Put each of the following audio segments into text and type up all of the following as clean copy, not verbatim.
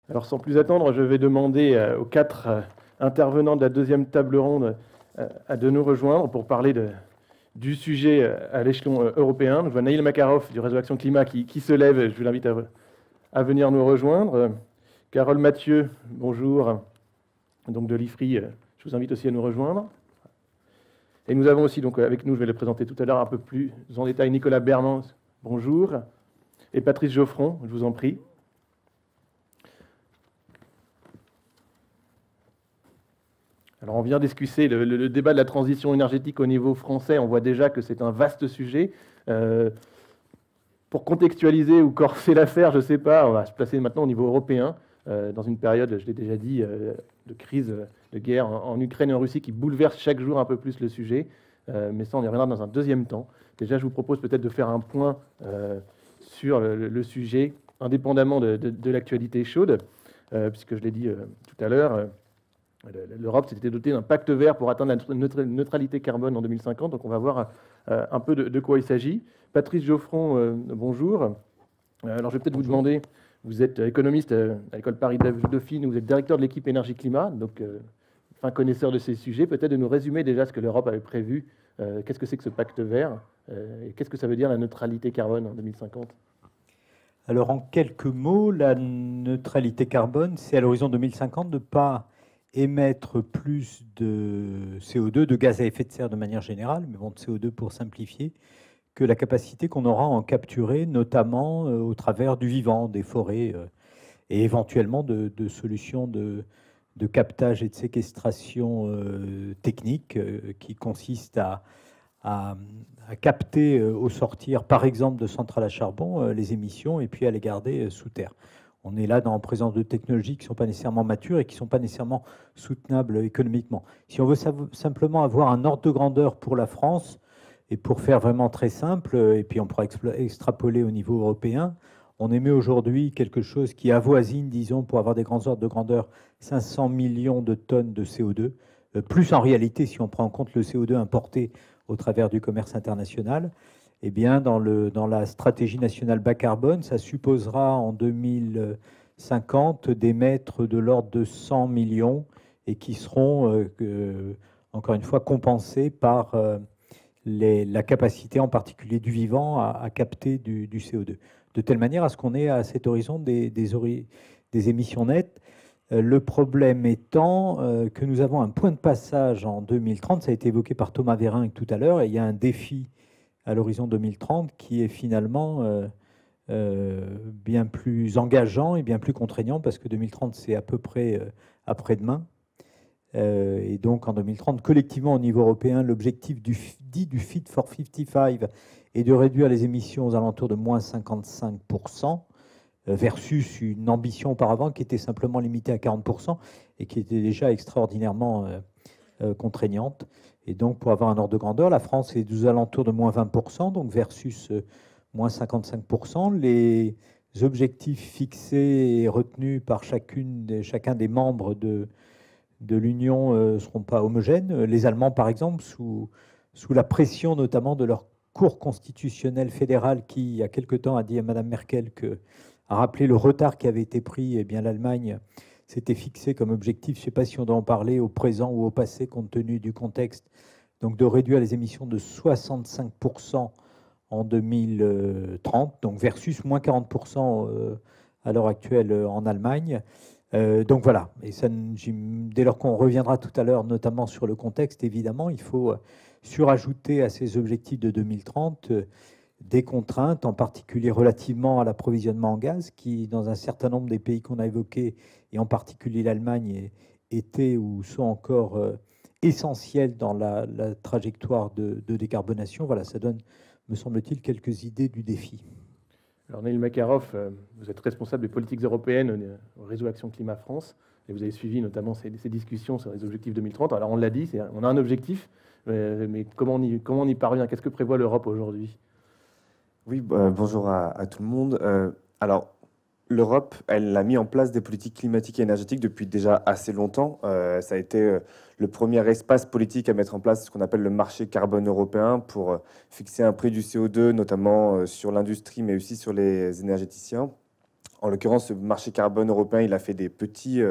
Alors sans plus attendre, je vais demander aux quatre intervenants de la deuxième table ronde de nous rejoindre pour parler du sujet à l'échelon européen. Donc, je vois Naïl Makarov du Réseau Action Climat qui se lève. Je vous l'invite à venir nous rejoindre. Carole Mathieu, bonjour, donc de l'IFRI, je vous invite aussi à nous rejoindre. Et nous avons aussi donc avec nous, je vais le présenter tout à l'heure un peu plus en détail, Nicolas Bermans, bonjour, et Patrice Geoffron, je vous en prie. Alors on vient d'esquisser le débat de la transition énergétique au niveau français. On voit déjà que c'est un vaste sujet. Pour contextualiser ou corser l'affaire, je ne sais pas, on va se placer maintenant au niveau européen, dans une période, je l'ai déjà dit, de crise, de guerre en Ukraine et en Russie qui bouleverse chaque jour un peu plus le sujet. Mais ça, on y reviendra dans un deuxième temps. Déjà, je vous propose peut-être de faire un point sur le sujet, indépendamment de l'actualité chaude, puisque je l'ai dit tout à l'heure, l'Europe s'était dotée d'un pacte vert pour atteindre la neutralité carbone en 2050. Donc on va voir un peu de quoi il s'agit. Patrice Geoffron, bonjour. Alors je vais peut-être vous demander, vous êtes économiste à l'école Paris-Dauphine, vous êtes directeur de l'équipe énergie-climat, donc fin connaisseur de ces sujets, peut-être de nous résumer déjà ce que l'Europe avait prévu. Qu'est-ce que c'est que ce pacte vert et qu'est-ce que ça veut dire la neutralité carbone en 2050 ? Alors en quelques mots, la neutralité carbone, c'est à l'horizon 2050 de ne pas émettre plus de CO2, de gaz à effet de serre de manière générale, mais bon, de CO2 pour simplifier, que la capacité qu'on aura à en capturer, notamment au travers du vivant, des forêts, et éventuellement de solutions de captage et de séquestration technique qui consistent à capter au sortir, par exemple, de centrales à charbon, les émissions et puis à les garder sous terre. On est là en présence de technologies qui ne sont pas nécessairement matures et qui ne sont pas nécessairement soutenables économiquement. Si on veut simplement avoir un ordre de grandeur pour la France, et pour faire vraiment très simple, et puis on pourra extrapoler au niveau européen, on émet aujourd'hui quelque chose qui avoisine, disons, pour avoir des grands ordres de grandeur, 500 millions de tonnes de CO2, plus en réalité, si on prend en compte le CO2 importé au travers du commerce international. Eh bien, dans la stratégie nationale bas carbone, ça supposera en 2050 d'émettre de l'ordre de 100 millions et qui seront, encore une fois, compensés par la capacité en particulier du vivant à capter du CO2. De telle manière à ce qu'on ait à cet horizon des émissions nettes. Le problème étant que nous avons un point de passage en 2030, ça a été évoqué par Thomas Vérin tout à l'heure, et il y a un défi à l'horizon 2030 qui est finalement bien plus engageant et bien plus contraignant, parce que 2030, c'est à peu près après-demain. Et donc en 2030, collectivement au niveau européen, l'objectif dit du Fit for 55 est de réduire les émissions aux alentours de moins 55%, versus une ambition auparavant qui était simplement limitée à 40% et qui était déjà extraordinairement contraignante. Et donc pour avoir un ordre de grandeur, la France est aux alentours de moins 20%, donc versus moins 55%. Les objectifs fixés et retenus par chacun des membres de l'Union ne seront pas homogènes. Les Allemands, par exemple, sous la pression notamment de leur Cour constitutionnelle fédérale qui, il y a quelque temps, a dit à Mme Merkel a rappelé le retard qui avait été pris, eh bien l'Allemagne s'était fixé comme objectif, je ne sais pas si on doit en parler au présent ou au passé compte tenu du contexte, donc de réduire les émissions de 65% en 2030, donc versus moins 40% à l'heure actuelle en Allemagne. Donc voilà, et ça, dès lors qu'on reviendra tout à l'heure, notamment sur le contexte, évidemment, il faut surajouter à ces objectifs de 2030 des contraintes, en particulier relativement à l'approvisionnement en gaz, qui, dans un certain nombre des pays qu'on a évoqués, et en particulier l'Allemagne, étaient ou sont encore essentiels dans la trajectoire de décarbonation. Voilà, ça donne, me semble-t-il, quelques idées du défi. Alors Naïl Makarov, vous êtes responsable des politiques européennes au Réseau Action Climat France, et vous avez suivi notamment ces discussions sur les objectifs 2030. Alors on l'a dit, on a un objectif, mais comment on y parvient? Qu'est-ce que prévoit l'Europe aujourd'hui? Oui, bonjour à tout le monde. Alors, l'Europe, elle a mis en place des politiques climatiques et énergétiques depuis déjà assez longtemps. Ça a été le premier espace politique à mettre en place ce qu'on appelle le marché carbone européen pour fixer un prix du CO2, notamment sur l'industrie, mais aussi sur les énergéticiens. En l'occurrence, ce marché carbone européen, il a fait des petits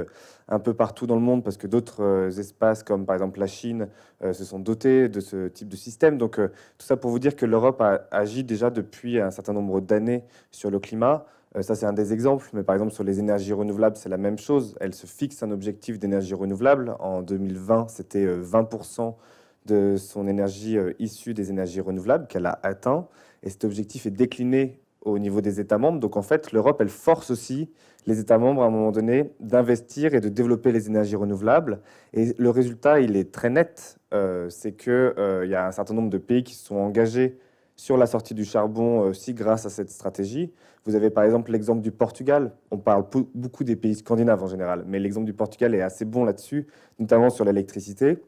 un peu partout dans le monde parce que d'autres espaces, comme par exemple la Chine, se sont dotés de ce type de système. Donc, tout ça pour vous dire que l'Europe a agi déjà depuis un certain nombre d'années sur le climat. Ça, c'est un des exemples, mais par exemple, sur les énergies renouvelables, c'est la même chose. Elle se fixe un objectif d'énergie renouvelable. En 2020, c'était 20% de son énergie issue des énergies renouvelables qu'elle a atteint. Et cet objectif est décliné au niveau des États membres. Donc en fait, l'Europe, elle force aussi les États membres à un moment donné d'investir et de développer les énergies renouvelables. Et le résultat, il est très net. C'est qu'il y a un certain nombre de pays qui se sont engagés sur la sortie du charbon aussi grâce à cette stratégie. Vous avez par exemple l'exemple du Portugal. On parle beaucoup des pays scandinaves en général, mais l'exemple du Portugal est assez bon là-dessus, notamment sur l'électricité.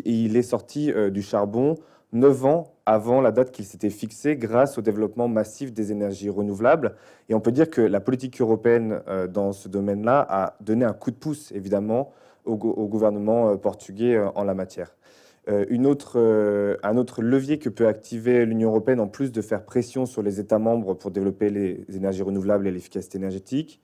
Il est sorti du charbon 9 ans avant la date qu'il s'était fixée grâce au développement massif des énergies renouvelables. Et on peut dire que la politique européenne dans ce domaine-là a donné un coup de pouce, évidemment, au gouvernement portugais en la matière. Un autre levier que peut activer l'Union européenne, en plus de faire pression sur les États membres pour développer les énergies renouvelables et l'efficacité énergétique,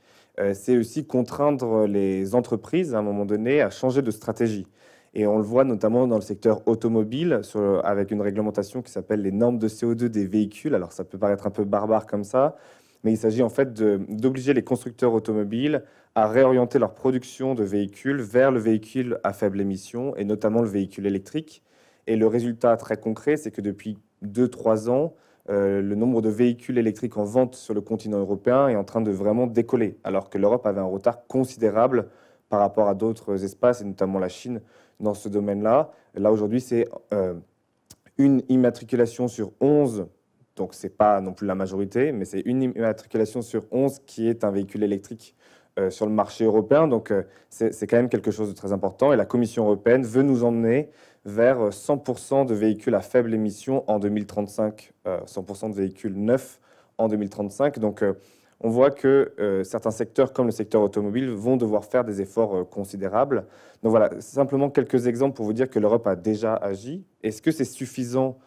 c'est aussi contraindre les entreprises, à un moment donné, à changer de stratégie. Et on le voit notamment dans le secteur automobile, avec une réglementation qui s'appelle les normes de CO2 des véhicules. Alors ça peut paraître un peu barbare comme ça, mais il s'agit en fait d'obliger les constructeurs automobiles à réorienter leur production de véhicules vers le véhicule à faible émission, et notamment le véhicule électrique. Et le résultat très concret, c'est que depuis 2-3 ans, le nombre de véhicules électriques en vente sur le continent européen est en train de vraiment décoller, alors que l'Europe avait un retard considérable par rapport à d'autres espaces, et notamment la Chine, dans ce domaine-là. Là, aujourd'hui, c'est une immatriculation sur 11, donc ce n'est pas non plus la majorité, mais c'est une immatriculation sur 11 qui est un véhicule électrique sur le marché européen. Donc, c'est quand même quelque chose de très important. Et la Commission européenne veut nous emmener vers 100% de véhicules à faible émission en 2035, 100% de véhicules neufs en 2035. Donc, on voit que certains secteurs, comme le secteur automobile, vont devoir faire des efforts considérables. Donc voilà, simplement quelques exemples pour vous dire que l'Europe a déjà agi. Est-ce que c'est suffisant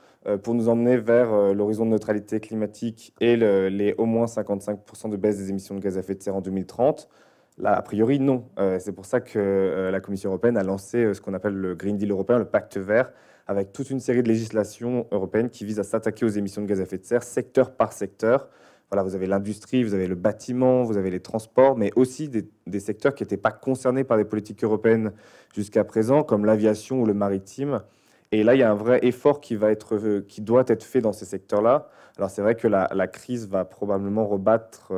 pour nous emmener vers l'horizon de neutralité climatique et les au moins 55% de baisse des émissions de gaz à effet de serre en 2030 ? Là, a priori, non. C'est pour ça que la Commission européenne a lancé ce qu'on appelle le Green Deal européen, le pacte vert, avec toute une série de législations européennes qui visent à s'attaquer aux émissions de gaz à effet de serre, secteur par secteur. Voilà, vous avez l'industrie, vous avez le bâtiment, vous avez les transports, mais aussi des secteurs qui n'étaient pas concernés par les politiques européennes jusqu'à présent, comme l'aviation ou le maritime. Et là, il y a un vrai effort qui doit être fait dans ces secteurs-là. Alors, c'est vrai que la crise va probablement rebattre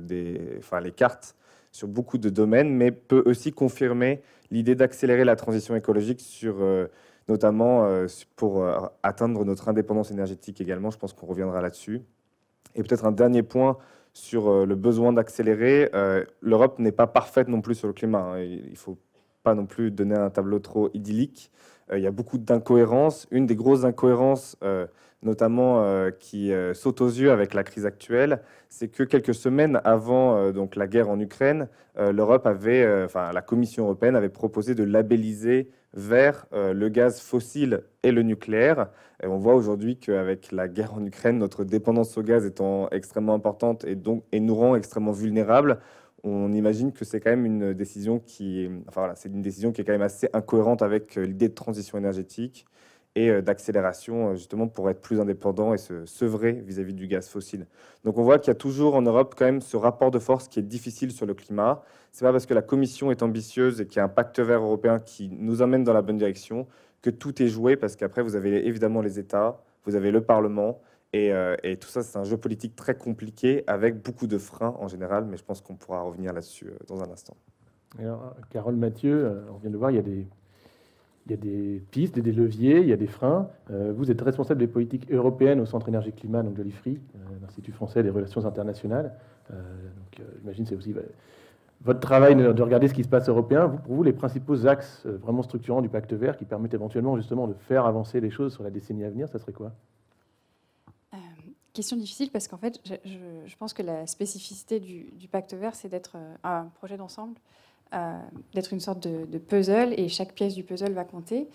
les cartes sur beaucoup de domaines, mais peut aussi confirmer l'idée d'accélérer la transition écologique notamment pour atteindre notre indépendance énergétique également. Je pense qu'on reviendra là-dessus. Et peut-être un dernier point sur le besoin d'accélérer. L'Europe n'est pas parfaite non plus sur le climat, hein. Il ne faut pas non plus donner un tableau trop idyllique. Il y a beaucoup d'incohérences. Une des grosses incohérences, notamment qui saute aux yeux avec la crise actuelle, c'est que quelques semaines avant donc la guerre en Ukraine, la Commission européenne avait proposé de labelliser vert le gaz fossile et le nucléaire. Et on voit aujourd'hui qu'avec la guerre en Ukraine, notre dépendance au gaz étant extrêmement importante et nous rend extrêmement vulnérables, on imagine que c'est quand même une décision c'est une décision qui est quand même assez incohérente avec l'idée de transition énergétique et d'accélération, justement, pour être plus indépendant et se sevrer vis-à-vis du gaz fossile. Donc on voit qu'il y a toujours en Europe quand même ce rapport de force qui est difficile sur le climat. Ce n'est pas parce que la Commission est ambitieuse et qu'il y a un pacte vert européen qui nous emmène dans la bonne direction que tout est joué, parce qu'après, vous avez évidemment les États, vous avez le Parlement, et tout ça, c'est un jeu politique très compliqué avec beaucoup de freins en général, mais je pense qu'on pourra revenir là-dessus dans un instant. Alors, Carole Mathieu, on vient de voir, il y a des pistes, des leviers, il y a des freins. Vous êtes responsable des politiques européennes au Centre Énergie-Climat, donc de l'IFRI, l'Institut français des relations internationales. J'imagine que c'est aussi votre travail de regarder ce qui se passe européen. Pour vous, les principaux axes vraiment structurants du pacte vert qui permettent éventuellement justement de faire avancer les choses sur la décennie à venir, ça serait quoi ? Question difficile, parce qu'en fait, je pense que la spécificité du pacte vert, c'est d'être un projet d'ensemble, d'être une sorte de puzzle, et chaque pièce du puzzle va compter.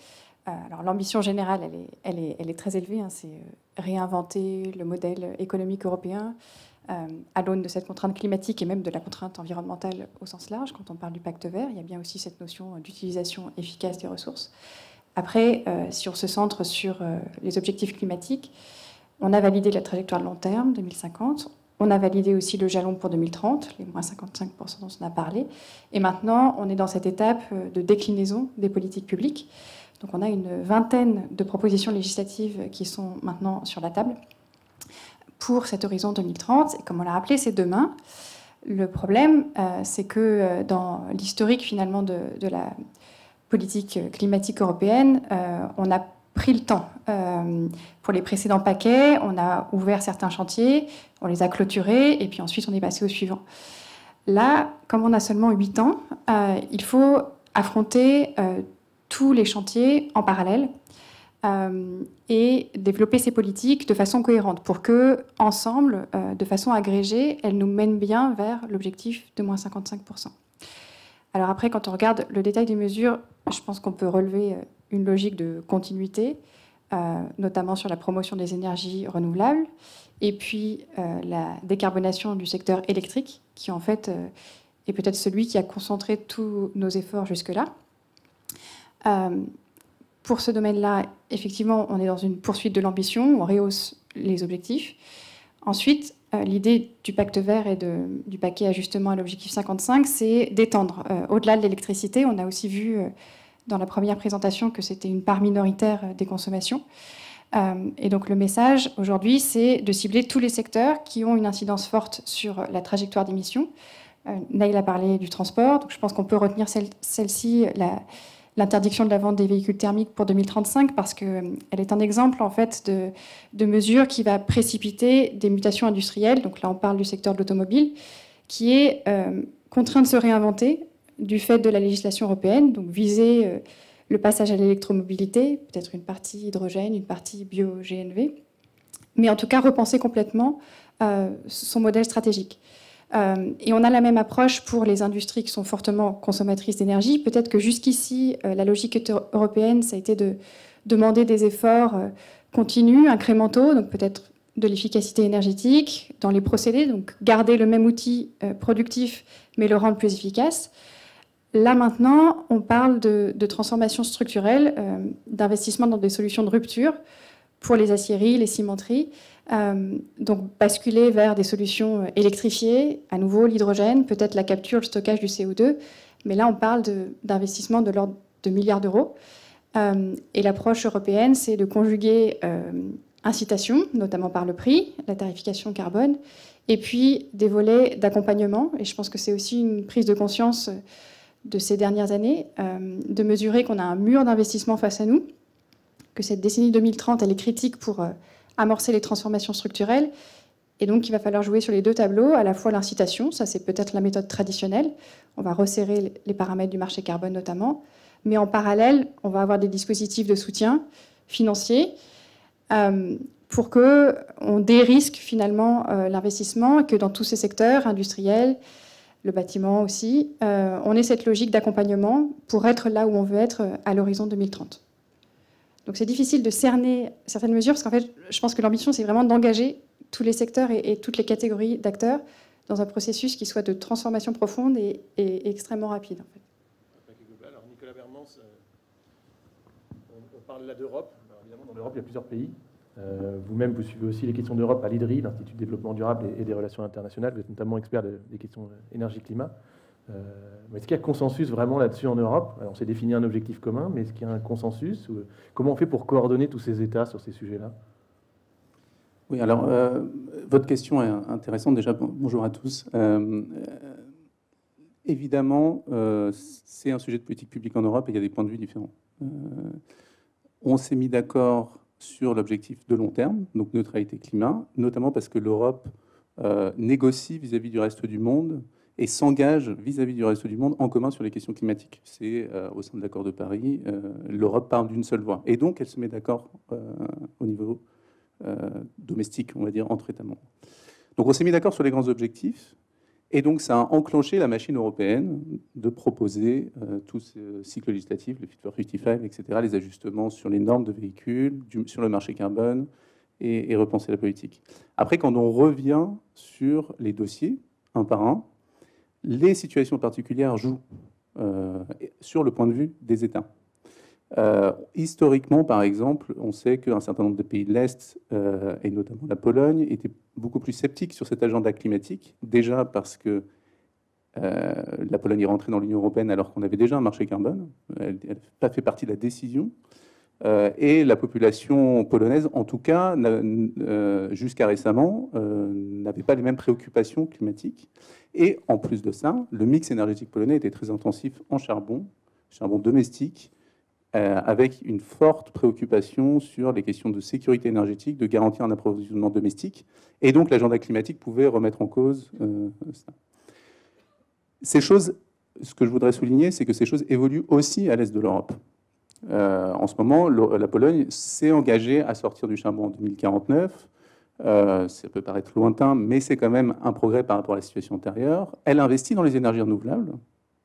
Alors l'ambition générale, elle est très élevée, hein, c'est réinventer le modèle économique européen, à l'aune de cette contrainte climatique et même de la contrainte environnementale au sens large. Quand on parle du pacte vert, il y a bien aussi cette notion d'utilisation efficace des ressources. Après, si on se centre sur les objectifs climatiques, on a validé la trajectoire de long terme, 2050. On a validé aussi le jalon pour 2030, les moins 55% dont on a parlé. Et maintenant, on est dans cette étape de déclinaison des politiques publiques. Donc on a une vingtaine de propositions législatives qui sont maintenant sur la table pour cet horizon 2030. Et comme on l'a rappelé, c'est demain. Le problème, c'est que dans l'historique finalement de la politique climatique européenne, on a pris le temps. Pour les précédents paquets, on a ouvert certains chantiers, on les a clôturés, et puis ensuite on est passé au suivant. Là, comme on a seulement 8 ans, il faut affronter tous les chantiers en parallèle et développer ces politiques de façon cohérente pour que, ensemble, de façon agrégée, elles nous mènent bien vers l'objectif de moins 55%. Alors après, quand on regarde le détail des mesures, je pense qu'on peut relever une logique de continuité, notamment sur la promotion des énergies renouvelables, et puis la décarbonation du secteur électrique, qui en fait est peut-être celui qui a concentré tous nos efforts jusque-là. Pour ce domaine-là, effectivement, on est dans une poursuite de l'ambition, on rehausse les objectifs. Ensuite, l'idée du pacte vert et du paquet ajustement à l'objectif 55, c'est d'étendre. Au-delà de l'électricité, on a aussi vu dans la première présentation que c'était une part minoritaire des consommations. Et donc le message aujourd'hui, c'est de cibler tous les secteurs qui ont une incidence forte sur la trajectoire d'émissions. Naïl a parlé du transport, donc je pense qu'on peut retenir celle-ci, l'interdiction de la vente des véhicules thermiques pour 2035, parce qu'elle est un exemple en fait de mesure qui va précipiter des mutations industrielles. Donc là, on parle du secteur de l'automobile, qui est contraint de se réinventer du fait de la législation européenne, donc viser le passage à l'électromobilité, peut-être une partie hydrogène, une partie bio-GNV, mais en tout cas repenser complètement son modèle stratégique. Et on a la même approche pour les industries qui sont fortement consommatrices d'énergie. Peut-être que jusqu'ici, la logique européenne, ça a été de demander des efforts continus, incrémentaux, donc peut-être de l'efficacité énergétique dans les procédés, donc garder le même outil productif, mais le rendre plus efficace. Là, maintenant, on parle de transformation structurelle, d'investissement dans des solutions de rupture pour les aciéries, les cimenteries. Donc basculer vers des solutions électrifiées, à nouveau l'hydrogène, peut-être la capture, le stockage du CO2. Mais là, on parle d'investissements de l'ordre de milliards d'euros. Et l'approche européenne, c'est de conjuguer incitation, notamment par le prix, la tarification carbone, et puis des volets d'accompagnement. Et je pense que c'est aussi une prise de conscience de ces dernières années, de mesurer qu'on a un mur d'investissement face à nous, que cette décennie 2030, elle est critique pour amorcer les transformations structurelles, et donc il va falloir jouer sur les deux tableaux, à la fois l'incitation, ça c'est peut-être la méthode traditionnelle, on va resserrer les paramètres du marché carbone notamment, mais en parallèle, on va avoir des dispositifs de soutien financier pour qu'on dérisque finalement l'investissement, et que dans tous ces secteurs industriels, le bâtiment aussi, on ait cette logique d'accompagnement pour être là où on veut être à l'horizon 2030. Donc c'est difficile de cerner certaines mesures, parce qu'en fait, je pense que l'ambition, c'est vraiment d'engager tous les secteurs et toutes les catégories d'acteurs dans un processus qui soit de transformation profonde et extrêmement rapide. En fait. Alors Nicolas Bermans, on parle là d'Europe. Évidemment, dans l'Europe, il y a plusieurs pays. Vous-même, vous suivez aussi les questions d'Europe à l'IDRI, l'Institut de développement durable et des relations internationales. Vous êtes notamment expert des questions énergie-climat. Est-ce qu'il y a consensus vraiment là-dessus en Europe? Alors, on s'est défini un objectif commun, mais est-ce qu'il y a un consensus? Comment on fait pour coordonner tous ces États sur ces sujets-là? Oui, alors, votre question est intéressante. Déjà, bonjour à tous. Évidemment, c'est un sujet de politique publique en Europe et il y a des points de vue différents. On s'est mis d'accord sur l'objectif de long terme, donc neutralité climat, notamment parce que l'Europe négocie vis-à-vis du reste du monde et s'engage vis-à-vis du reste du monde en commun sur les questions climatiques. C'est au sein de l'accord de Paris, l'Europe parle d'une seule voix. Et donc, elle se met d'accord au niveau domestique, on va dire, entre États membres. Donc, on s'est mis d'accord sur les grands objectifs. Et donc, ça a enclenché la machine européenne de proposer tout ce cycle législatif, le Fit for 55, etc., les ajustements sur les normes de véhicules, sur le marché carbone et repenser la politique. Après, quand on revient sur les dossiers, un par un, les situations particulières jouent sur le point de vue des États. Historiquement, par exemple, on sait qu'un certain nombre de pays de l'Est, et notamment la Pologne, étaient beaucoup plus sceptiques sur cet agenda climatique, déjà parce que la Pologne est rentrée dans l'Union européenne alors qu'on avait déjà un marché carbone, elle n'a pas fait partie de la décision, et la population polonaise, en tout cas, jusqu'à récemment, n'avait pas les mêmes préoccupations climatiques. Et en plus de ça, le mix énergétique polonais était très intensif en charbon domestique, avec une forte préoccupation sur les questions de sécurité énergétique, de garantir un approvisionnement domestique. Et donc l'agenda climatique pouvait remettre en cause ça. Ces choses, ce que je voudrais souligner, c'est que ces choses évoluent aussi à l'est de l'Europe. En ce moment, la Pologne s'est engagée à sortir du charbon en 2049. Ça peut paraître lointain, mais c'est quand même un progrès par rapport à la situation antérieure. Elle investit dans les énergies renouvelables.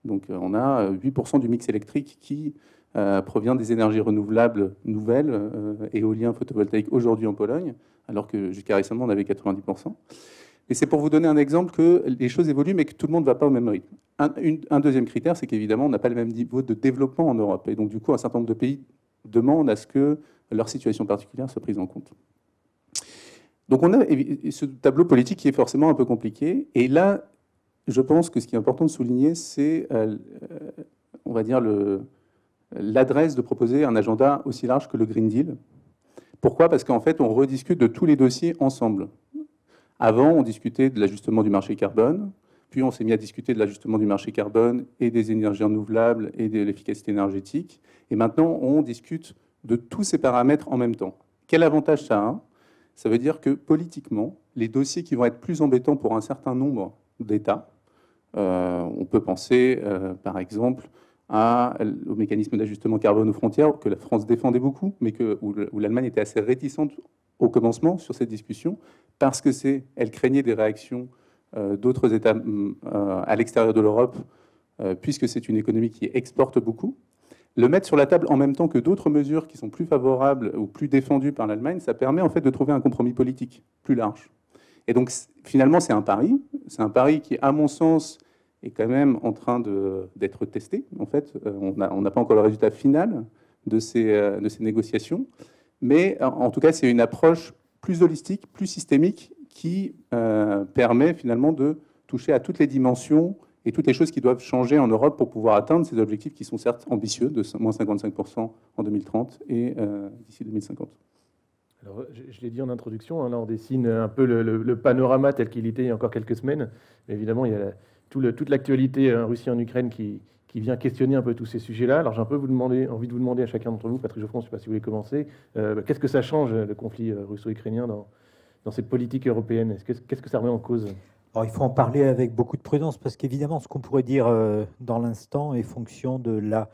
Donc on a 8% du mix électrique qui provient des énergies renouvelables nouvelles, éolien, photovoltaïque aujourd'hui en Pologne, alors que jusqu'à récemment on avait 90%. Et c'est pour vous donner un exemple que les choses évoluent, mais que tout le monde ne va pas au même rythme. Un deuxième critère, c'est qu'évidemment, on n'a pas le même niveau de développement en Europe. Et donc, du coup, un certain nombre de pays demandent à ce que leur situation particulière soit prise en compte. Donc, on a ce tableau politique qui est forcément un peu compliqué. Et là, je pense que ce qui est important de souligner, c'est, on va dire, l'adresse de proposer un agenda aussi large que le Green Deal. Pourquoi ? Parce qu'en fait, on rediscute de tous les dossiers ensemble. Avant, on discutait de l'ajustement du marché carbone, puis on s'est mis à discuter de l'ajustement du marché carbone et des énergies renouvelables et de l'efficacité énergétique. Et maintenant, on discute de tous ces paramètres en même temps. Quel avantage ça a ? Ça veut dire que politiquement, les dossiers qui vont être plus embêtants pour un certain nombre d'États, on peut penser par exemple au mécanisme d'ajustement carbone aux frontières que la France défendait beaucoup, mais où l'Allemagne était assez réticente au commencement sur cette discussion, parce qu'elle craignait des réactions d'autres États à l'extérieur de l'Europe, puisque c'est une économie qui exporte beaucoup. Le mettre sur la table en même temps que d'autres mesures qui sont plus favorables ou plus défendues par l'Allemagne, ça permet en fait de trouver un compromis politique plus large. Et donc finalement, c'est un pari qui, à mon sens, est quand même en train d'être testé. En fait, on n'a pas encore le résultat final de ces négociations, mais en tout cas, c'est une approche plus holistique, plus systémique, qui permet finalement de toucher à toutes les dimensions et toutes les choses qui doivent changer en Europe pour pouvoir atteindre ces objectifs qui sont certes ambitieux, de moins 55% en 2030 et d'ici 2050. Alors, je l'ai dit en introduction, hein, là on dessine un peu le panorama tel qu'il était il y a encore quelques semaines. Mais évidemment, il y a toute l'actualité Russie en Ukraine qui vient questionner un peu tous ces sujets-là. Alors j'ai un peu envie de vous demander à chacun d'entre vous, Patrick Geoffroy, je ne sais pas si vous voulez commencer, qu'est-ce que ça change le conflit russo-ukrainien dans cette politique européenne? Qu'est-ce que ça remet en cause? Alors, il faut en parler avec beaucoup de prudence, parce qu'évidemment, ce qu'on pourrait dire dans l'instant est fonction de la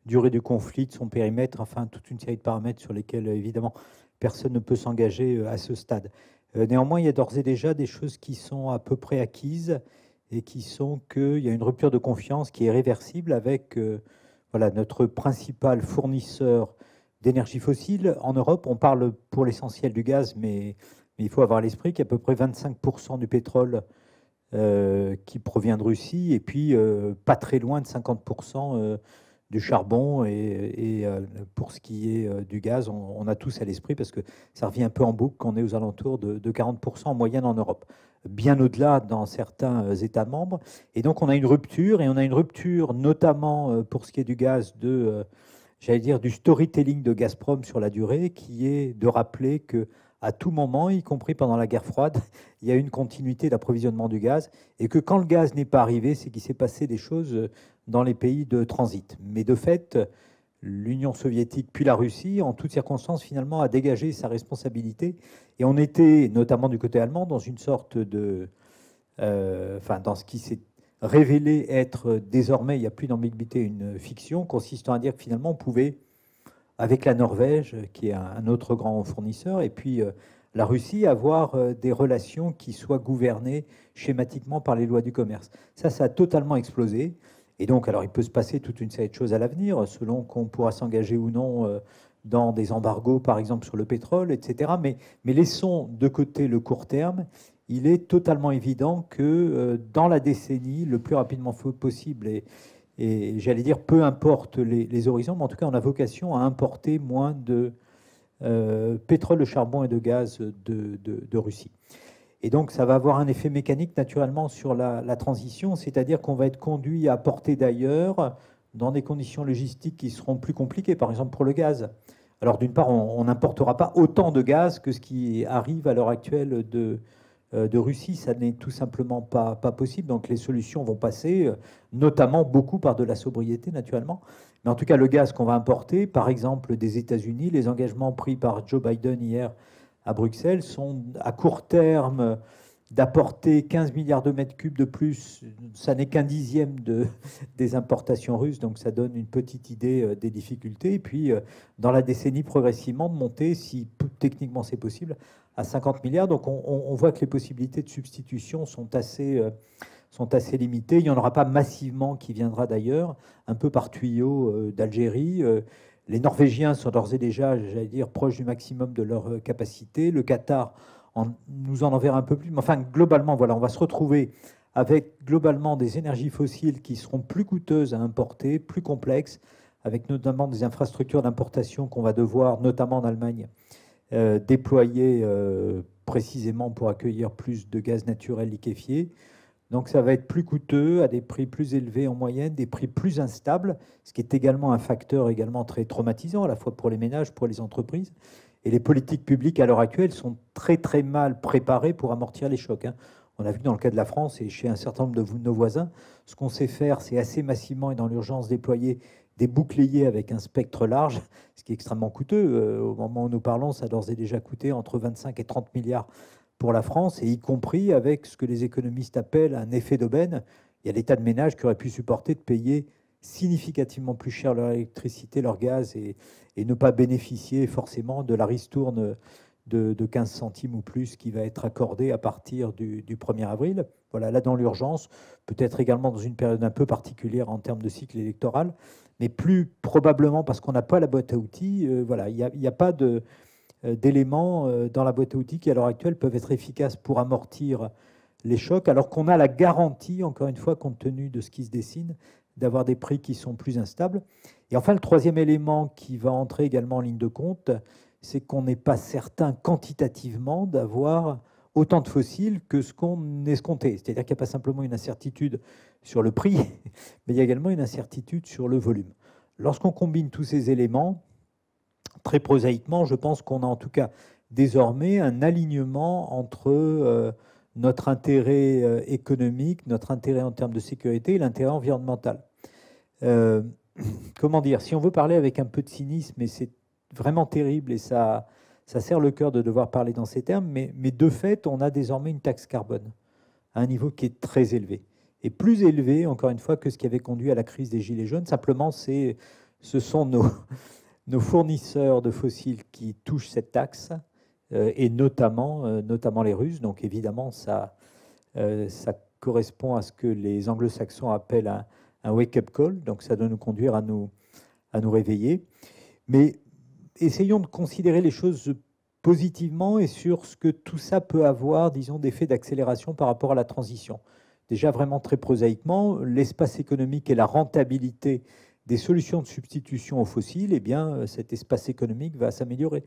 durée du conflit, de son périmètre, enfin toute une série de paramètres sur lesquels, évidemment, personne ne peut s'engager à ce stade. Néanmoins, il y a d'ores et déjà des choses qui sont à peu près acquises et qui sont qu'il y a une rupture de confiance qui est réversible avec voilà, notre principal fournisseur d'énergie fossile. En Europe, on parle pour l'essentiel du gaz, mais il faut avoir à l'esprit qu'il y a à peu près 25% du pétrole qui provient de Russie, et puis pas très loin de 50% du charbon, et pour ce qui est du gaz, on a tous à l'esprit, parce que ça revient un peu en boucle, qu'on est aux alentours de 40% en moyenne en Europe, bien au-delà dans certains États membres. Et donc on a une rupture, et on a une rupture notamment pour ce qui est du gaz, j'allais dire, du storytelling de Gazprom sur la durée, qui est de rappeler que à tout moment, y compris pendant la guerre froide, il y a une continuité d'approvisionnement du gaz, et que quand le gaz n'est pas arrivé, c'est qu'il s'est passé des choses dans les pays de transit. Mais de fait, l'Union soviétique puis la Russie, en toutes circonstances, finalement, a dégagé sa responsabilité. Et on était, notamment du côté allemand, dans une sorte de... dans ce qui s'est révélé être désormais, il n'y a plus d'ambiguïté, une fiction, consistant à dire que finalement, on pouvait, avec la Norvège, qui est un autre grand fournisseur, et puis la Russie, avoir des relations qui soient gouvernées schématiquement par les lois du commerce. Ça a totalement explosé. Et donc, alors, il peut se passer toute une série de choses à l'avenir, selon qu'on pourra s'engager ou non dans des embargos, par exemple, sur le pétrole, etc. Mais laissons de côté le court terme. Il est totalement évident que dans la décennie, le plus rapidement possible, et j'allais dire, peu importe les horizons, mais en tout cas, on a vocation à importer moins de pétrole, de charbon et de gaz de Russie. Et donc, ça va avoir un effet mécanique, naturellement, sur la transition, c'est-à-dire qu'on va être conduit à porter d'ailleurs dans des conditions logistiques qui seront plus compliquées, par exemple pour le gaz. Alors, d'une part, on n'importera pas autant de gaz que ce qui arrive à l'heure actuelle de Russie. Ça n'est tout simplement pas possible. Donc, les solutions vont passer, notamment beaucoup par de la sobriété, naturellement. Mais en tout cas, le gaz qu'on va importer, par exemple des États-Unis, les engagements pris par Joe Biden hier à Bruxelles sont à court terme d'apporter 15 milliards de mètres cubes de plus. Ça n'est qu'un dixième des importations russes, donc ça donne une petite idée des difficultés. Et puis, dans la décennie, progressivement, de monter, si techniquement c'est possible, à 50 milliards. Donc, on voit que les possibilités de substitution sont assez limitées. Il n'y en aura pas massivement qui viendra d'ailleurs, un peu par tuyau d'Algérie. Les Norvégiens sont d'ores et déjà, j'allais dire, proches du maximum de leur capacité. Le Qatar nous en enverra un peu plus. Mais enfin, globalement, voilà, on va se retrouver avec globalement des énergies fossiles qui seront plus coûteuses à importer, plus complexes, avec notamment des infrastructures d'importation qu'on va devoir, notamment en Allemagne, déployer précisément pour accueillir plus de gaz naturel liquéfié. Donc ça va être plus coûteux, à des prix plus élevés en moyenne, des prix plus instables, ce qui est également un facteur également très traumatisant, à la fois pour les ménages, pour les entreprises. Et les politiques publiques à l'heure actuelle sont très très mal préparées pour amortir les chocs. On a vu que dans le cas de la France et chez un certain nombre de nos voisins, ce qu'on sait faire, c'est assez massivement et dans l'urgence déployer des boucliers avec un spectre large, ce qui est extrêmement coûteux. Au moment où nous parlons, ça a d'ores et déjà coûté entre 25 et 30 milliards pour la France, et y compris avec ce que les économistes appellent un effet d'aubaine. Il y a des tas de ménages qui auraient pu supporter de payer significativement plus cher leur électricité, leur gaz, et ne pas bénéficier forcément de la ristourne de 15 centimes ou plus qui va être accordée à partir du 1er avril. Voilà, là dans l'urgence, peut-être également dans une période un peu particulière en termes de cycle électoral, mais plus probablement parce qu'on n'a pas la boîte à outils. Voilà, il n'y a pas d'éléments dans la boîte à outils qui, à l'heure actuelle, peuvent être efficaces pour amortir les chocs, alors qu'on a la garantie, encore une fois, compte tenu de ce qui se dessine, d'avoir des prix qui sont plus instables. Et enfin, le troisième élément qui va entrer également en ligne de compte, c'est qu'on n'est pas certain quantitativement d'avoir autant de fossiles que ce qu'on escomptait. C'est-à-dire qu'il n'y a pas simplement une incertitude sur le prix, mais il y a également une incertitude sur le volume. Lorsqu'on combine tous ces éléments, très prosaïquement, je pense qu'on a en tout cas désormais un alignement entre notre intérêt économique, notre intérêt en termes de sécurité et l'intérêt environnemental. Comment dire, si on veut parler avec un peu de cynisme, et c'est vraiment terrible et ça serre le cœur de devoir parler dans ces termes, mais de fait, on a désormais une taxe carbone à un niveau qui est très élevé. Et plus élevé, encore une fois, que ce qui avait conduit à la crise des Gilets jaunes. Simplement, ce sont nos fournisseurs de fossiles qui touchent cette taxe, et notamment les Russes. Donc évidemment, ça correspond à ce que les anglo-saxons appellent un wake-up call. Donc ça doit nous conduire à nous réveiller. Mais essayons de considérer les choses positivement et sur ce que tout ça peut avoir, disons, d'effet d'accélération par rapport à la transition. Déjà, vraiment très prosaïquement, l'espace économique et la rentabilité des solutions de substitution aux fossiles, eh bien, cet espace économique va s'améliorer.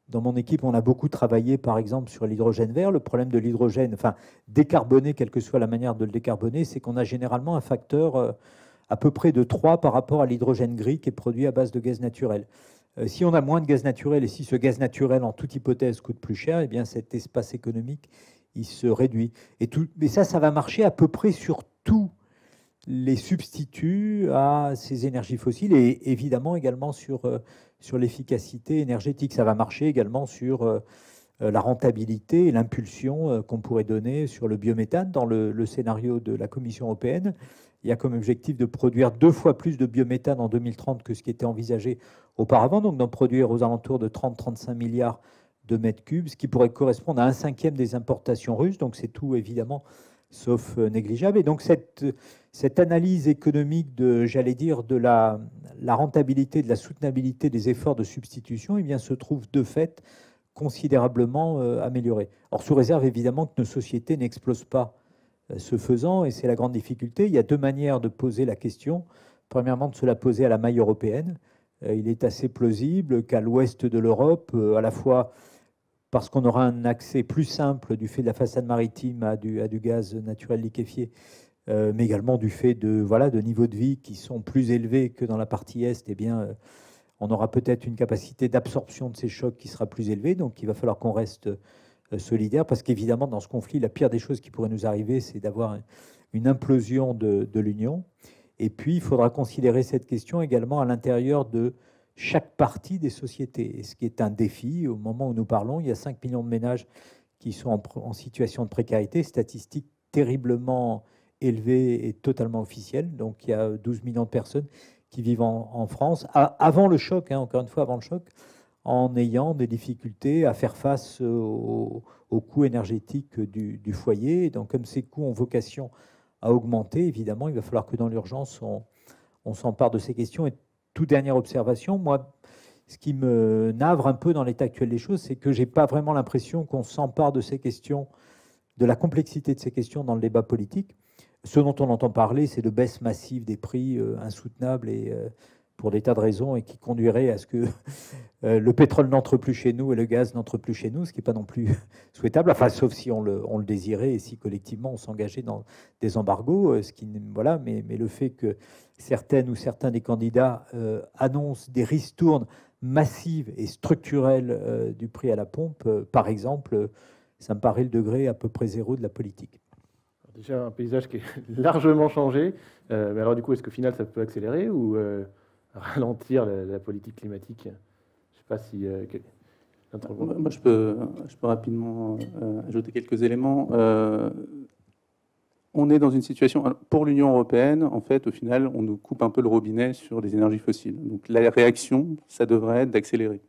Dans mon équipe, on a beaucoup travaillé, par exemple, sur l'hydrogène vert. Le problème de l'hydrogène, enfin, décarboner, quelle que soit la manière de le décarboner, c'est qu'on a généralement un facteur à peu près de 3 par rapport à l'hydrogène gris qui est produit à base de gaz naturel. Si on a moins de gaz naturel et si ce gaz naturel, en toute hypothèse, coûte plus cher, eh bien, cet espace économique, il se réduit. Mais ça va marcher à peu près sur tous les substituts à ces énergies fossiles et évidemment également sur l'efficacité énergétique. Ça va marcher également sur la rentabilité et l'impulsion qu'on pourrait donner sur le biométhane. Dans le scénario de la Commission européenne, il y a comme objectif de produire 2 fois plus de biométhane en 2030 que ce qui était envisagé auparavant, donc d'en produire aux alentours de 30-35 milliards de mètres cubes, ce qui pourrait correspondre à 1/5 des importations russes. Donc c'est tout évidemment sauf négligeable. Et donc cette analyse économique de, j'allais dire, de la rentabilité, de la soutenabilité des efforts de substitution, eh bien, se trouve de fait considérablement améliorée. Or, sous réserve évidemment que nos sociétés n'explosent pas ce faisant, et c'est la grande difficulté. Il y a deux manières de poser la question. Premièrement, de se la poser à la maille européenne. Il est assez plausible qu'à l'ouest de l'Europe, à la fois parce qu'on aura un accès plus simple du fait de la façade maritime à du gaz naturel liquéfié, mais également du fait de niveaux de vie qui sont plus élevés que dans la partie est, eh bien, on aura peut-être une capacité d'absorption de ces chocs qui sera plus élevée. Donc il va falloir qu'on reste solidaire, parce qu'évidemment, dans ce conflit, la pire des choses qui pourrait nous arriver, c'est d'avoir une implosion de l'Union. Et puis, il faudra considérer cette question également à l'intérieur de chaque partie des sociétés. Et ce qui est un défi, au moment où nous parlons, il y a 5 millions de ménages qui sont en situation de précarité, statistique terriblement élevée et totalement officielle. Donc, il y a 12 millions de personnes qui vivent en France, avant le choc, encore une fois, avant le choc, en ayant des difficultés à faire face aux coûts énergétiques du foyer. Et donc, comme ces coûts ont vocation à augmenter, évidemment, il va falloir que dans l'urgence, on s'empare de ces questions. Et toute dernière observation, moi, ce qui me navre un peu dans l'état actuel des choses, c'est que je n'ai pas vraiment l'impression qu'on s'empare de ces questions, de la complexité de ces questions dans le débat politique. Ce dont on entend parler, c'est de baisse massive des prix insoutenables et pour des tas de raisons, et qui conduirait à ce que le pétrole n'entre plus chez nous et le gaz n'entre plus chez nous, ce qui n'est pas non plus souhaitable, enfin, sauf si on le désirait et si collectivement on s'engageait dans des embargos, voilà, mais le fait que certaines ou certains des candidats annoncent des ristournes massives et structurelles du prix à la pompe, par exemple, ça me paraît le degré à peu près zéro de la politique. Déjà un paysage qui est largement changé, mais alors du coup, est-ce qu'au final ça peut accélérer ou ralentir la politique climatique? Je ne sais pas si... Moi, je peux rapidement ajouter quelques éléments. On est dans une situation, pour l'Union européenne, en fait, au final, on nous coupe un peu le robinet sur les énergies fossiles. Donc la réaction, ça devrait être d'accélérer.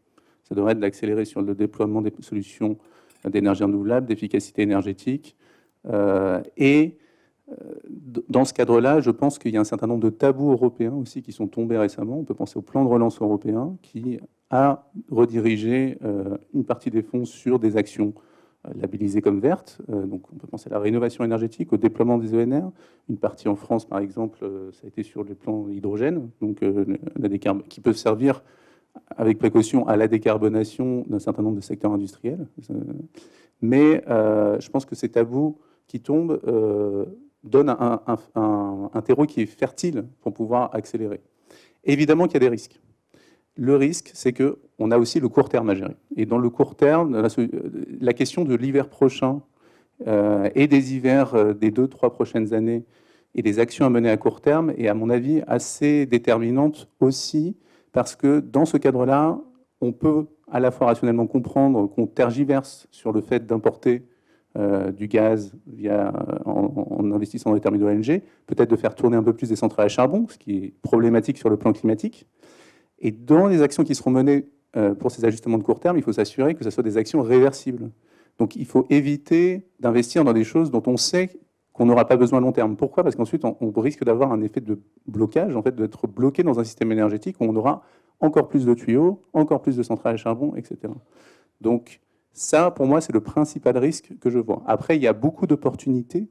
Ça devrait être d'accélérer sur le déploiement des solutions d'énergie renouvelable, d'efficacité énergétique. Dans ce cadre-là, je pense qu'il y a un certain nombre de tabous européens aussi qui sont tombés récemment. On peut penser au plan de relance européen qui a redirigé une partie des fonds sur des actions labellisées comme vertes. Donc on peut penser à la rénovation énergétique, au déploiement des ENR. Une partie en France, par exemple, ça a été sur le plan hydrogène, donc qui peuvent servir avec précaution à la décarbonation d'un certain nombre de secteurs industriels. Mais je pense que ces tabous qui tombent donnent un terreau qui est fertile pour pouvoir accélérer. Évidemment qu'il y a des risques. Le risque, c'est qu'on a aussi le court terme à gérer. Et dans le court terme, la question de l'hiver prochain et des hivers des 2-3 prochaines années et des actions à mener à court terme est, à mon avis, assez déterminante aussi, parce que dans ce cadre-là, on peut à la fois rationnellement comprendre qu'on tergiverse sur le fait d'importer du gaz en investissant dans les terminaux LNG, peut-être de faire tourner un peu plus des centrales à charbon, ce qui est problématique sur le plan climatique. Et dans les actions qui seront menées pour ces ajustements de court terme, il faut s'assurer que ce soit des actions réversibles. Donc il faut éviter d'investir dans des choses dont on sait qu'on n'aura pas besoin à long terme. Pourquoi? Parce qu'ensuite, on risque d'avoir un effet de blocage, en fait, d'être bloqué dans un système énergétique où on aura encore plus de tuyaux, encore plus de centrales à charbon, etc. Donc ça, pour moi, c'est le principal risque que je vois. Après, il y a beaucoup d'opportunités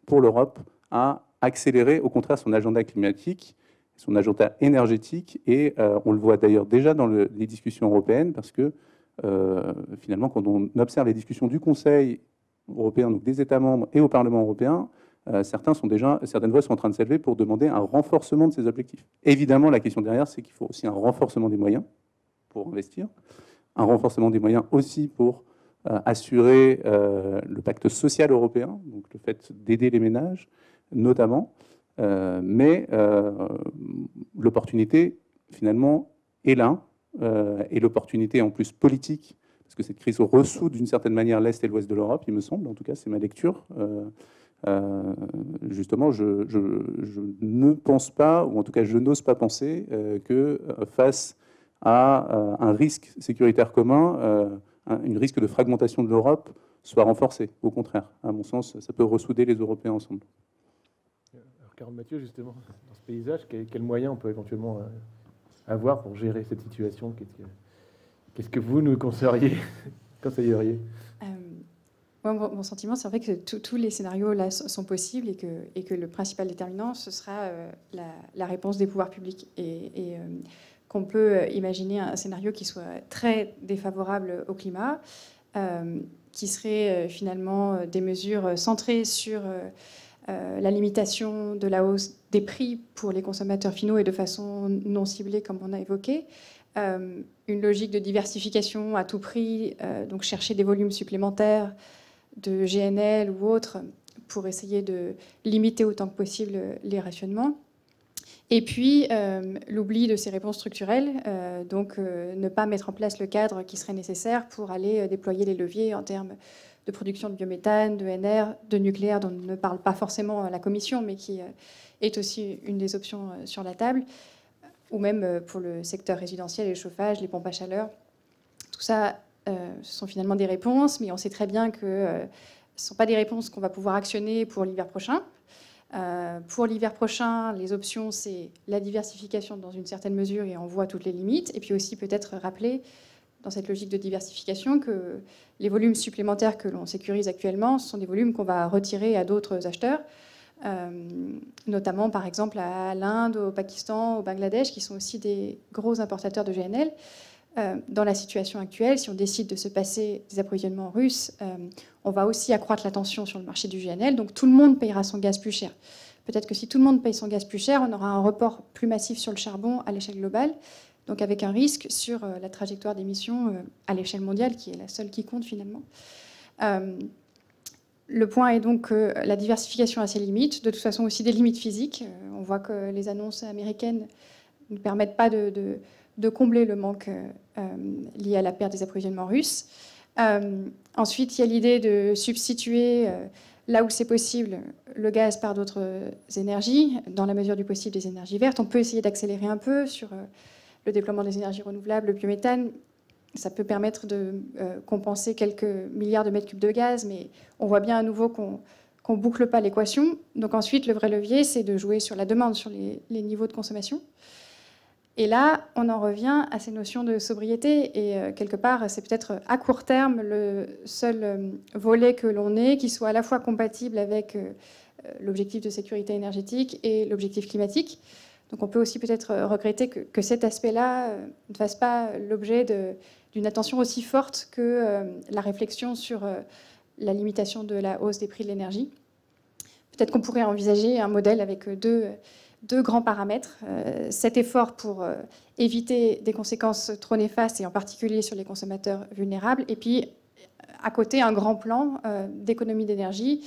pour l'Europe à accélérer, au contraire, son agenda climatique, son agenda énergétique, et on le voit d'ailleurs déjà dans les discussions européennes, parce que finalement, quand on observe les discussions du Conseil européen, donc des États membres et au Parlement européen, certaines voix sont en train de s'élever pour demander un renforcement de ces objectifs. Évidemment, la question derrière, c'est qu'il faut aussi un renforcement des moyens pour investir, un renforcement des moyens aussi pour assurer le pacte social européen, donc le fait d'aider les ménages, notamment. Mais l'opportunité, finalement, est là, et l'opportunité en plus politique, parce que cette crise ressout d'une certaine manière l'Est et l'Ouest de l'Europe, il me semble, en tout cas c'est ma lecture. Justement, je ne pense pas, ou en tout cas je n'ose pas penser que face à un risque sécuritaire commun, un risque de fragmentation de l'Europe, soit renforcée. Au contraire, à mon sens, ça peut ressouder les Européens ensemble. Alors, Carole Mathieu, justement, dans ce paysage, quels moyens on peut éventuellement avoir pour gérer cette situation? Qu'est-ce que vous nous conseilleriez? Mon sentiment, c'est en fait que tous les scénarios là sont possibles et que le principal déterminant, ce sera la réponse des pouvoirs publics. Et qu'on peut imaginer un scénario qui soit très défavorable au climat, qui serait finalement des mesures centrées sur la limitation de la hausse des prix pour les consommateurs finaux et de façon non ciblée, comme on a évoqué. Une logique de diversification à tout prix, donc chercher des volumes supplémentaires de GNL ou autres pour essayer de limiter autant que possible les rationnements. Et puis, l'oubli de ces réponses structurelles, donc ne pas mettre en place le cadre qui serait nécessaire pour aller déployer les leviers en termes de production de biométhane, de NR, de nucléaire, dont ne parle pas forcément la Commission, mais qui est aussi une des options sur la table, ou même pour le secteur résidentiel et le chauffage, les pompes à chaleur. Tout ça, ce sont finalement des réponses, mais on sait très bien que ce ne sont pas des réponses qu'on va pouvoir actionner pour l'hiver prochain. Pour l'hiver prochain, les options, c'est la diversification dans une certaine mesure, et on voit toutes les limites. Et puis aussi peut-être rappeler, dans cette logique de diversification, que les volumes supplémentaires que l'on sécurise actuellement, ce sont des volumes qu'on va retirer à d'autres acheteurs, notamment par exemple à l'Inde, au Pakistan, au Bangladesh, qui sont aussi des gros importateurs de GNL. Dans la situation actuelle, si on décide de se passer des approvisionnements russes, on va aussi accroître la tension sur le marché du GNL, donc tout le monde payera son gaz plus cher. Peut-être que si tout le monde paye son gaz plus cher, on aura un report plus massif sur le charbon à l'échelle globale, donc avec un risque sur la trajectoire d'émissions à l'échelle mondiale, qui est la seule qui compte finalement. Le point est donc que la diversification a ses limites, de toute façon aussi des limites physiques. On voit que les annonces américaines ne permettent pas de combler le manque lié à la perte des approvisionnements russes. Ensuite, il y a l'idée de substituer, là où c'est possible, le gaz par d'autres énergies, dans la mesure du possible des énergies vertes. On peut essayer d'accélérer un peu sur le déploiement des énergies renouvelables, le biométhane. Ça peut permettre de compenser quelques milliards de mètres cubes de gaz, mais on voit bien à nouveau qu'on ne boucle pas l'équation. Donc ensuite, le vrai levier, c'est de jouer sur la demande, sur les niveaux de consommation. Et là, on en revient à ces notions de sobriété. Et quelque part, c'est peut-être à court terme le seul volet que l'on ait qui soit à la fois compatible avec l'objectif de sécurité énergétique et l'objectif climatique. Donc on peut aussi peut-être regretter que cet aspect-là ne fasse pas l'objet d'une attention aussi forte que la réflexion sur la limitation de la hausse des prix de l'énergie. Peut-être qu'on pourrait envisager un modèle avec deux grands paramètres. Cet effort pour éviter des conséquences trop néfastes, et en particulier sur les consommateurs vulnérables, et puis à côté un grand plan d'économie d'énergie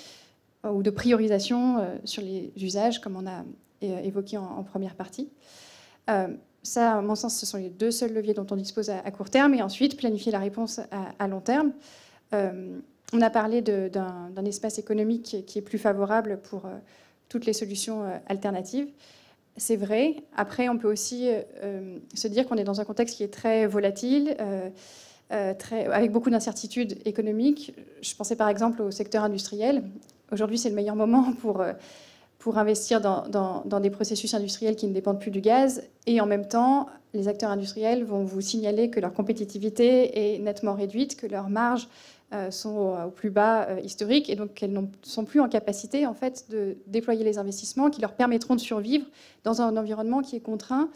ou de priorisation sur les usages, comme on a évoqué en première partie. Ça, à mon sens, ce sont les deux seuls leviers dont on dispose à court terme, et ensuite planifier la réponse à long terme. On a parlé d'un espace économique qui est plus favorable pour toutes les solutions alternatives. C'est vrai. Après, on peut aussi se dire qu'on est dans un contexte qui est très volatile, avec beaucoup d'incertitudes économiques. Je pensais par exemple au secteur industriel. Aujourd'hui, c'est le meilleur moment pour investir dans des processus industriels qui ne dépendent plus du gaz. Et en même temps, les acteurs industriels vont vous signaler que leur compétitivité est nettement réduite, que leurs marges sont au plus bas historique, et donc qu'elles ne sont plus en capacité en fait, de déployer les investissements qui leur permettront de survivre dans un environnement qui est contraint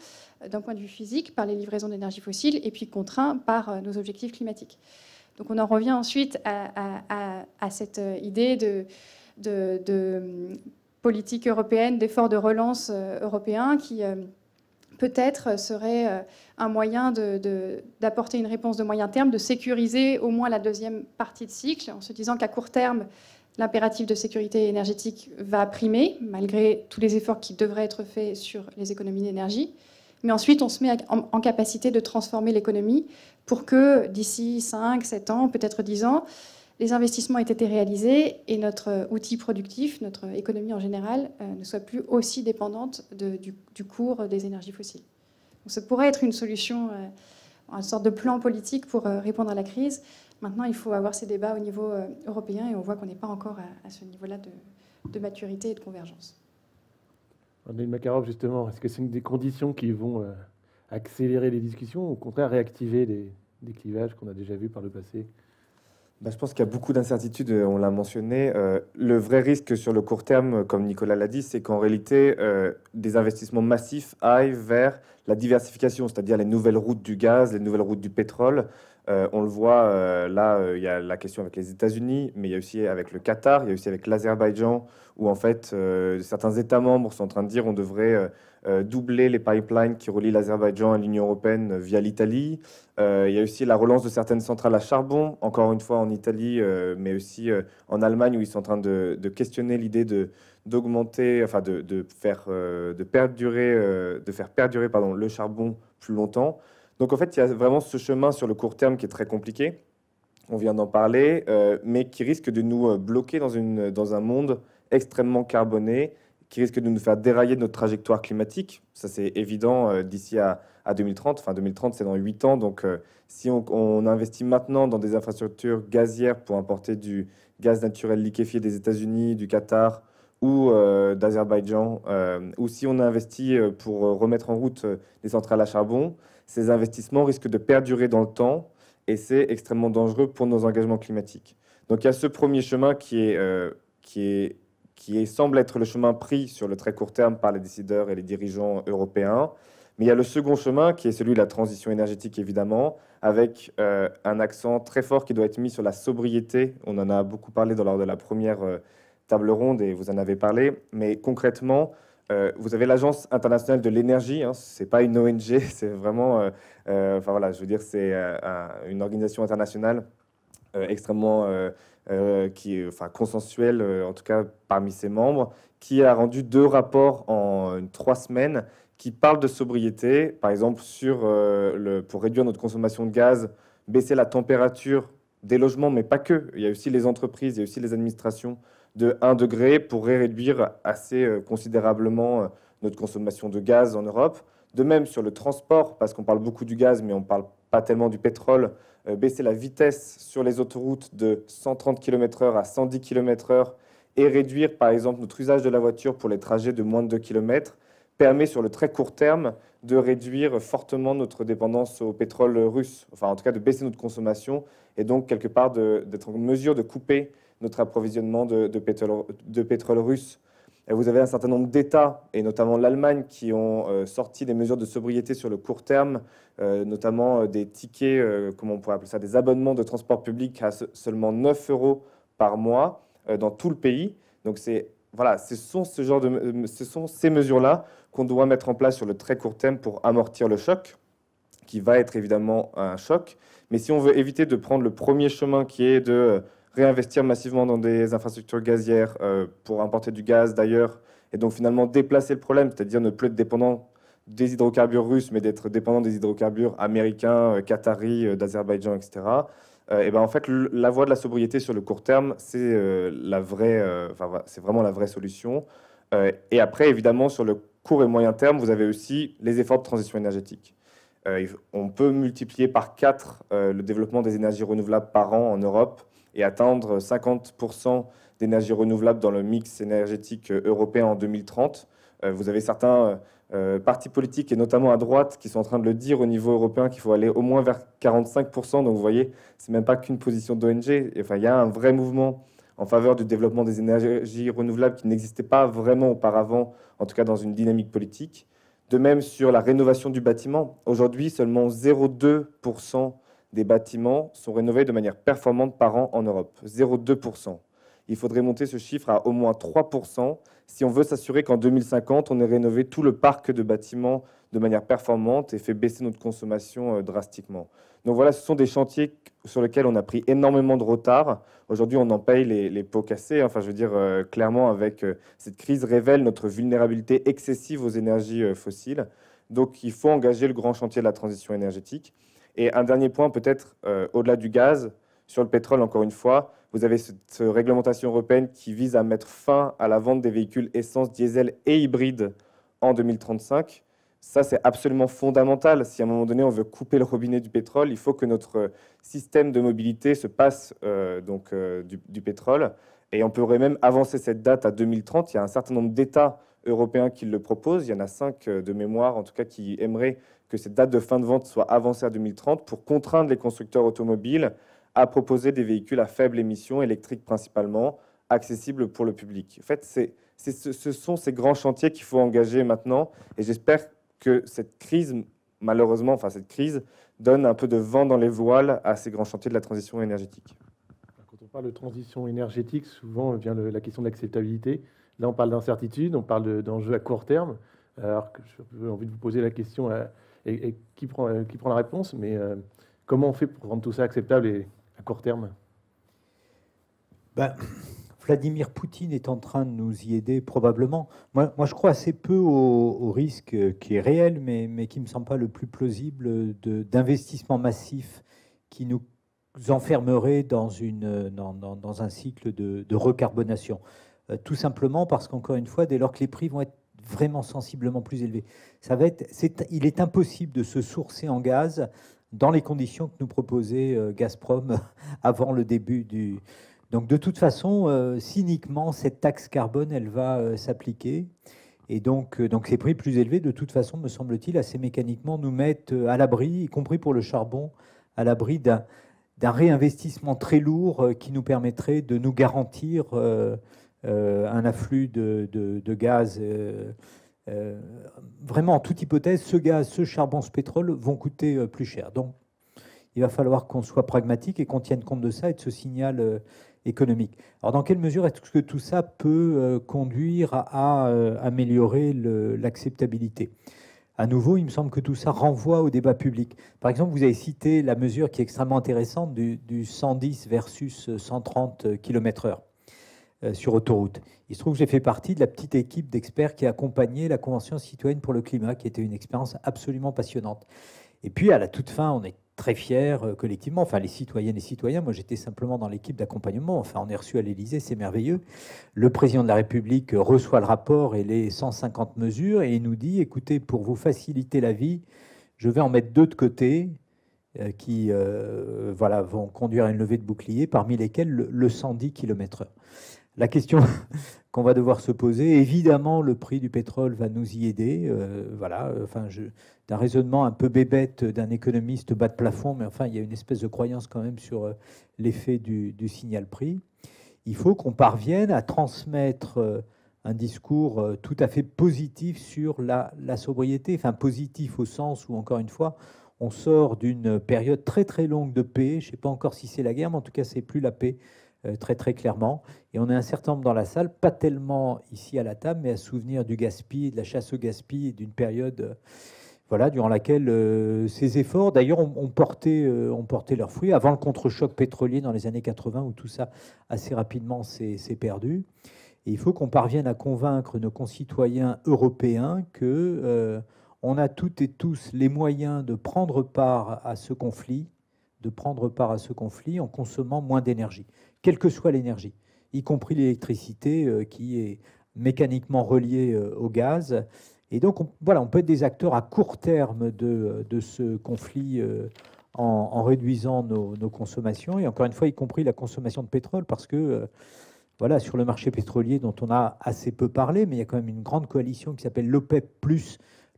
d'un point de vue physique par les livraisons d'énergie fossile et puis contraint par nos objectifs climatiques. Donc on en revient ensuite à cette idée de politique européenne, d'efforts de relance européens qui peut-être serait un moyen d'apporter une réponse de moyen terme, de sécuriser au moins la deuxième partie de cycle, en se disant qu'à court terme, l'impératif de sécurité énergétique va primer, malgré tous les efforts qui devraient être faits sur les économies d'énergie. Mais ensuite, on se met en capacité de transformer l'économie pour que d'ici 5, 7 ans, peut-être 10 ans, les investissements aient été réalisés et notre outil productif, notre économie en général, ne soit plus aussi dépendante du cours des énergies fossiles. Donc, ça pourrait être une solution, une sorte de plan politique pour répondre à la crise. Maintenant, il faut avoir ces débats au niveau européen et on voit qu'on n'est pas encore à ce niveau-là de maturité et de convergence. André Makarov, justement, est-ce que c'est une des conditions qui vont accélérer les discussions ou au contraire réactiver des clivages qu'on a déjà vus par le passé? Je pense qu'il y a beaucoup d'incertitudes, on l'a mentionné. Le vrai risque sur le court terme, comme Nicolas l'a dit, c'est qu'en réalité, des investissements massifs aillent vers la diversification, c'est-à-dire les nouvelles routes du gaz, les nouvelles routes du pétrole. On le voit, là, il y a la question avec les États-Unis, mais il y a aussi avec le Qatar, il y a aussi avec l'Azerbaïdjan, où en fait, certains États membres sont en train de dire on devrait doubler les pipelines qui relient l'Azerbaïdjan à l'Union européenne via l'Italie. Il y a aussi la relance de certaines centrales à charbon, encore une fois en Italie, mais aussi en Allemagne, où ils sont en train de questionner l'idée d'augmenter, enfin de faire perdurer pardon, le charbon plus longtemps. Donc en fait, il y a vraiment ce chemin sur le court terme qui est très compliqué, on vient d'en parler, mais qui risque de nous bloquer dans un monde extrêmement carboné, qui risque de nous faire dérailler de notre trajectoire climatique. Ça, c'est évident d'ici à 2030. Enfin, 2030, c'est dans 8 ans. Donc, si on investit maintenant dans des infrastructures gazières pour importer du gaz naturel liquéfié des États-Unis, du Qatar ou d'Azerbaïdjan, ou si on investit pour remettre en route des centrales à charbon, ces investissements risquent de perdurer dans le temps et c'est extrêmement dangereux pour nos engagements climatiques. Donc, il y a ce premier chemin qui semble être le chemin pris sur le très court terme par les décideurs et les dirigeants européens. Mais il y a le second chemin qui est celui de la transition énergétique, évidemment, avec un accent très fort qui doit être mis sur la sobriété. On en a beaucoup parlé lors de la première table ronde et vous en avez parlé. Mais concrètement, vous avez l'Agence internationale de l'énergie, hein, ce n'est pas une ONG, c'est vraiment, enfin voilà, je veux dire, c'est une organisation internationale extrêmement consensuelle, en tout cas parmi ses membres, qui a rendu 2 rapports en 3 semaines qui parlent de sobriété, par exemple pour réduire notre consommation de gaz, baisser la température des logements, mais pas que. Il y a aussi les entreprises, il y a aussi les administrations de 1 degré pour réduire assez considérablement notre consommation de gaz en Europe. De même sur le transport, parce qu'on parle beaucoup du gaz, mais on ne parle pas tellement du pétrole, baisser la vitesse sur les autoroutes de 130 km/h à 110 km/h et réduire par exemple notre usage de la voiture pour les trajets de moins de 2 km permet sur le très court terme de réduire fortement notre dépendance au pétrole russe, enfin en tout cas de baisser notre consommation et donc quelque part d'être en mesure de couper notre approvisionnement de pétrole russe. Et vous avez un certain nombre d'États, et notamment l'Allemagne, qui ont sorti des mesures de sobriété sur le court terme, notamment des tickets, comment on pourrait appeler ça, des abonnements de transport public à seulement 9 € par mois dans tout le pays. Donc voilà, ce sont ces mesures-là qu'on doit mettre en place sur le très court terme pour amortir le choc, qui va être évidemment un choc. Mais si on veut éviter de prendre le premier chemin qui est de réinvestir massivement dans des infrastructures gazières pour importer du gaz d'ailleurs, et donc finalement déplacer le problème, c'est-à-dire ne plus être dépendant des hydrocarbures russes, mais d'être dépendant des hydrocarbures américains, qataris, d'Azerbaïdjan, etc. Et ben en fait, la voie de la sobriété sur le court terme, c'est c'est vraiment la vraie solution. Et après, évidemment, sur le court et moyen terme, vous avez aussi les efforts de transition énergétique. On peut multiplier par 4 le développement des énergies renouvelables par an en Europe et atteindre 50% d'énergie renouvelable dans le mix énergétique européen en 2030. Vous avez certains partis politiques, et notamment à droite, qui sont en train de le dire au niveau européen qu'il faut aller au moins vers 45%. Donc vous voyez, ce n'est même pas qu'une position d'ONG. Enfin, il y a un vrai mouvement en faveur du développement des énergies renouvelables qui n'existait pas vraiment auparavant, en tout cas dans une dynamique politique. De même sur la rénovation du bâtiment. Aujourd'hui, seulement 0,2% des bâtiments sont rénovés de manière performante par an en Europe. 0,2%. Il faudrait monter ce chiffre à au moins 3% si on veut s'assurer qu'en 2050, on ait rénové tout le parc de bâtiments de manière performante et fait baisser notre consommation drastiquement. Donc voilà, ce sont des chantiers sur lesquels on a pris énormément de retard. Aujourd'hui, on en paye les pots cassés. Enfin, je veux dire, clairement, avec cette crise révèle notre vulnérabilité excessive aux énergies fossiles. Donc, il faut engager le grand chantier de la transition énergétique. Et un dernier point, peut-être, au-delà du gaz, sur le pétrole, encore une fois, vous avez cette réglementation européenne qui vise à mettre fin à la vente des véhicules essence, diesel et hybrides en 2035. Ça, c'est absolument fondamental. Si à un moment donné, on veut couper le robinet du pétrole, il faut que notre système de mobilité se passe du pétrole. Et on pourrait même avancer cette date à 2030. Il y a un certain nombre d'États européens qui le proposent. Il y en a 5 de mémoire, en tout cas, qui aimeraient que cette date de fin de vente soit avancée à 2030 pour contraindre les constructeurs automobiles à proposer des véhicules à faible émission, électriques principalement, accessibles pour le public. En fait, ce sont ces grands chantiers qu'il faut engager maintenant. Et j'espère que cette crise, malheureusement, cette crise donne un peu de vent dans les voiles à ces grands chantiers de la transition énergétique. Quand on parle de transition énergétique, souvent vient la question de l'acceptabilité. Là, on parle d'incertitude, on parle d'enjeux à court terme. Alors que j'ai envie de vous poser la question, et qui prend la réponse, mais comment on fait pour rendre tout ça acceptable et à court terme? Vladimir Poutine est en train de nous y aider probablement. Moi je crois assez peu au risque qui est réel, mais qui ne me semble pas le plus plausible d'investissement massif qui nous enfermerait dans un cycle de recarbonation. Tout simplement parce qu'encore une fois, dès lors que les prix vont être vraiment sensiblement plus élevés, il est impossible de se sourcer en gaz dans les conditions que nous proposait Gazprom avant le début du... Donc de toute façon, cyniquement, cette taxe carbone, elle va s'appliquer. Et donc ces prix plus élevés, de toute façon, me semble-t-il, assez mécaniquement, nous mettent à l'abri, y compris pour le charbon, à l'abri d'un réinvestissement très lourd qui nous permettrait de nous garantir un afflux de gaz. Vraiment, en toute hypothèse, ce gaz, ce charbon, ce pétrole vont coûter plus cher. Donc il va falloir qu'on soit pragmatique et qu'on tienne compte de ça et de ce signal économique. Alors, dans quelle mesure est-ce que tout ça peut conduire à améliorer l'acceptabilité? À nouveau, il me semble que tout ça renvoie au débat public. Par exemple, vous avez cité la mesure qui est extrêmement intéressante du 110 versus 130 km/h sur autoroute. Il se trouve que j'ai fait partie de la petite équipe d'experts qui a accompagné la Convention citoyenne pour le climat, qui était une expérience absolument passionnante. Et puis, à la toute fin, on est très fiers collectivement, enfin les citoyennes et citoyens, moi j'étais simplement dans l'équipe d'accompagnement, enfin on est reçu à l'Élysée, c'est merveilleux. Le président de la République reçoit le rapport et les 150 mesures et il nous dit, écoutez, pour vous faciliter la vie, je vais en mettre 2 de côté qui vont conduire à une levée de bouclier, parmi lesquels le 110 km/h. La question qu'on va devoir se poser, évidemment, le prix du pétrole va nous y aider. D'un raisonnement un peu bébête d'un économiste bas de plafond, mais enfin, il y a une espèce de croyance quand même sur l'effet du signal prix. Il faut qu'on parvienne à transmettre un discours tout à fait positif sur la sobriété, enfin positif au sens où, encore une fois, on sort d'une période très très longue de paix. Je ne sais pas encore si c'est la guerre, mais en tout cas, c'est plus la paix. Très très clairement, et on est un certain nombre dans la salle, pas tellement ici à la table, mais à se souvenir du gaspillage, de la chasse au gaspillage, et d'une période durant laquelle ces efforts, d'ailleurs, ont porté leurs fruits, avant le contre-choc pétrolier dans les années 80, où tout ça, assez rapidement, s'est perdu. Et il faut qu'on parvienne à convaincre nos concitoyens européens que on a toutes et tous les moyens de prendre part à ce conflit, en consommant moins d'énergie, quelle que soit l'énergie, y compris l'électricité qui est mécaniquement reliée au gaz. Et donc, on peut être des acteurs à court terme de ce conflit en réduisant nos consommations, et encore une fois, y compris la consommation de pétrole, parce que sur le marché pétrolier dont on a assez peu parlé, mais il y a quand même une grande coalition qui s'appelle l'OPEP+.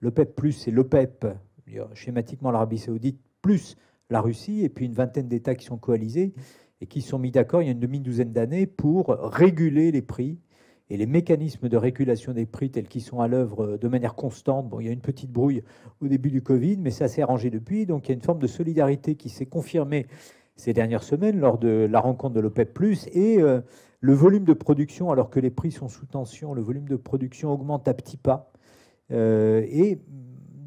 L'OPEP+, c'est l'OPEP, schématiquement l'Arabie Saoudite, plus la Russie, et puis une vingtaine d'États qui sont coalisés et qui se sont mis d'accord il y a une demi-douzaine d'années pour réguler les prix. Et les mécanismes de régulation des prix tels qu'ils sont à l'œuvre de manière constante, il y a une petite brouille au début du Covid, mais ça s'est arrangé depuis. Donc il y a une forme de solidarité qui s'est confirmée ces dernières semaines lors de la rencontre de l'OPEP+, et le volume de production, alors que les prix sont sous tension, le volume de production augmente à petits pas. Et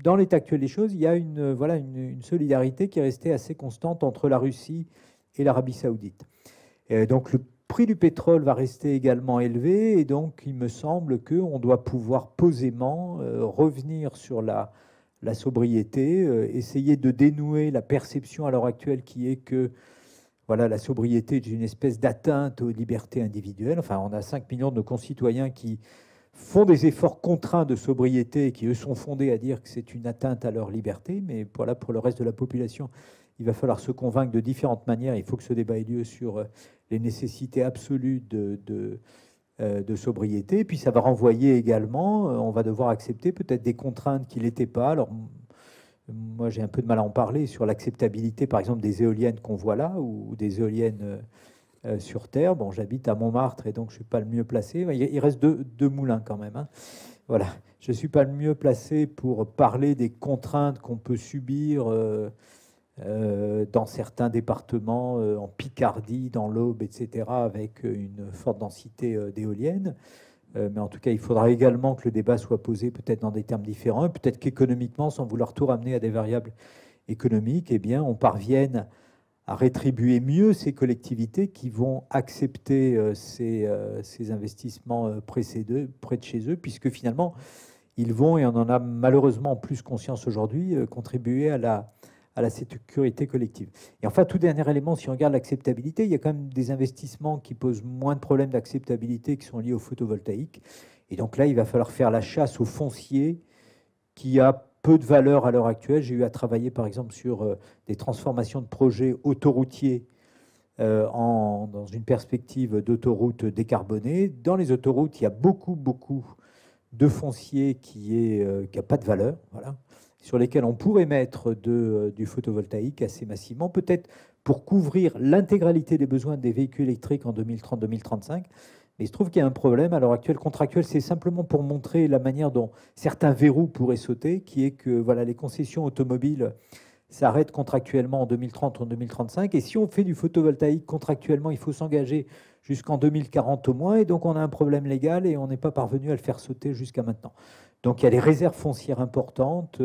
dans l'état actuel des choses, il y a une solidarité qui est restée assez constante entre la Russie et l'Arabie Saoudite. Donc le prix du pétrole va rester également élevé, et donc il me semble qu'on doit pouvoir posément revenir sur la sobriété, essayer de dénouer la perception à l'heure actuelle qui est que la sobriété est une espèce d'atteinte aux libertés individuelles. Enfin, on a 5 millions de nos concitoyens qui font des efforts contraints de sobriété qui, eux, sont fondés à dire que c'est une atteinte à leur liberté, mais voilà, pour le reste de la population, il va falloir se convaincre de différentes manières. Il faut que ce débat ait lieu sur les nécessités absolues de sobriété. Et puis ça va renvoyer également, on va devoir accepter peut-être des contraintes qui n'étaient pas. Alors, moi, j'ai un peu de mal à en parler sur l'acceptabilité, par exemple, des éoliennes qu'on voit là, ou des éoliennes sur Terre. Bon, j'habite à Montmartre et donc je ne suis pas le mieux placé. Il reste deux moulins quand même, hein. Voilà, je ne suis pas le mieux placé pour parler des contraintes qu'on peut subir dans certains départements, en Picardie, dans l'Aube, etc., avec une forte densité d'éoliennes. Mais en tout cas, il faudra également que le débat soit posé peut-être dans des termes différents, et peut-être qu'économiquement, sans vouloir tout ramener à des variables économiques, eh bien, on parvienne à rétribuer mieux ces collectivités qui vont accepter ces investissements près de chez eux, puisque finalement, ils vont, et on en a malheureusement plus conscience aujourd'hui, contribuer à la sécurité collective. Et enfin, tout dernier élément, si on regarde l'acceptabilité, il y a quand même des investissements qui posent moins de problèmes d'acceptabilité qui sont liés au photovoltaïque. Et donc là, il va falloir faire la chasse au foncier qui a peu de valeur à l'heure actuelle. J'ai eu à travailler, par exemple, sur des transformations de projets autoroutiers dans une perspective d'autoroute décarbonée. Dans les autoroutes, il y a beaucoup de foncier qui n'a pas de valeur, voilà, sur lesquels on pourrait mettre du photovoltaïque assez massivement, peut-être pour couvrir l'intégralité des besoins des véhicules électriques en 2030-2035. Mais il se trouve qu'il y a un problème à l'heure actuelle contractuel, c'est simplement pour montrer la manière dont certains verrous pourraient sauter, qui est que voilà, les concessions automobiles s'arrêtent contractuellement en 2030 ou en 2035. Et si on fait du photovoltaïque contractuellement, il faut s'engager jusqu'en 2040 au moins. Et donc on a un problème légal et on n'est pas parvenu à le faire sauter jusqu'à maintenant. Donc il y a des réserves foncières importantes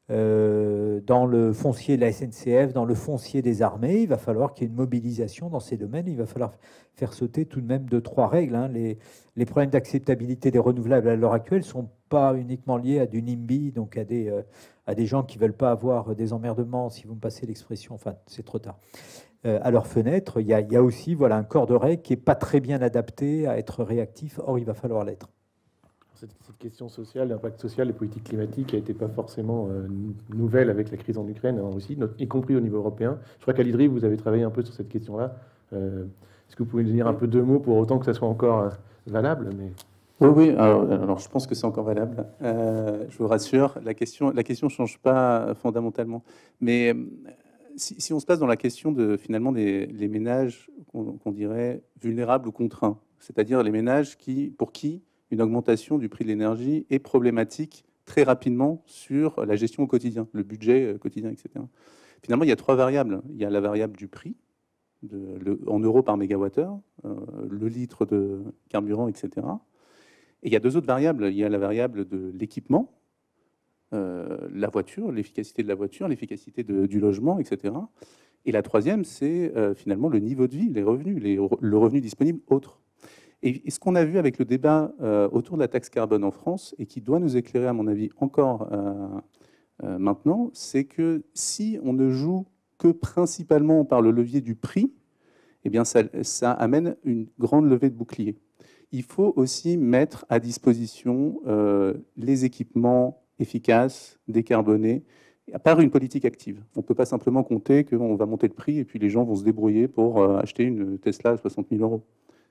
dans le foncier de la SNCF, dans le foncier des armées. Il va falloir qu'il y ait une mobilisation dans ces domaines. Il va falloir faire sauter tout de même 2-3 règles, hein. Les problèmes d'acceptabilité des renouvelables à l'heure actuelle ne sont pas uniquement liés à du NIMBY, donc à des gens qui ne veulent pas avoir des emmerdements, si vous me passez l'expression, enfin c'est trop tard. À leur fenêtre, il y a aussi voilà, un corps de règles qui n'est pas très bien adapté à être réactif. Or, il va falloir l'être. Cette question sociale, l'impact social des politiques climatiques, n'était pas forcément nouvelle avec la crise en Ukraine aussi, y compris au niveau européen. Je crois qu'à l'IDRI, vous avez travaillé un peu sur cette question-là. Est-ce que vous pouvez nous dire un peu deux mots pour autant que ça soit encore valable, mais... Oui. Alors, je pense que c'est encore valable. Je vous rassure, la question ne change pas fondamentalement. Mais si on se place dans la question de finalement les ménages qu'on dirait vulnérables ou contraints, c'est-à-dire les ménages pour qui une augmentation du prix de l'énergie est problématique très rapidement sur la gestion au quotidien, le budget quotidien, etc. Finalement, il y a 3 variables. Il y a la variable du prix, en euros par mégawattheure, le litre de carburant, etc. Et il y a 2 autres variables. Il y a la variable de l'équipement, la voiture, l'efficacité de la voiture, l'efficacité du logement, etc. Et la 3e, c'est finalement le niveau de vie, les revenus, le revenu disponible autre. Et ce qu'on a vu avec le débat autour de la taxe carbone en France, et qui doit nous éclairer, à mon avis, encore maintenant, c'est que si on ne joue que principalement par le levier du prix, eh bien ça amène une grande levée de bouclier. Il faut aussi mettre à disposition les équipements efficaces, décarbonés, par une politique active. On ne peut pas simplement compter qu'on va monter le prix et puis les gens vont se débrouiller pour acheter une Tesla à 60 000 €.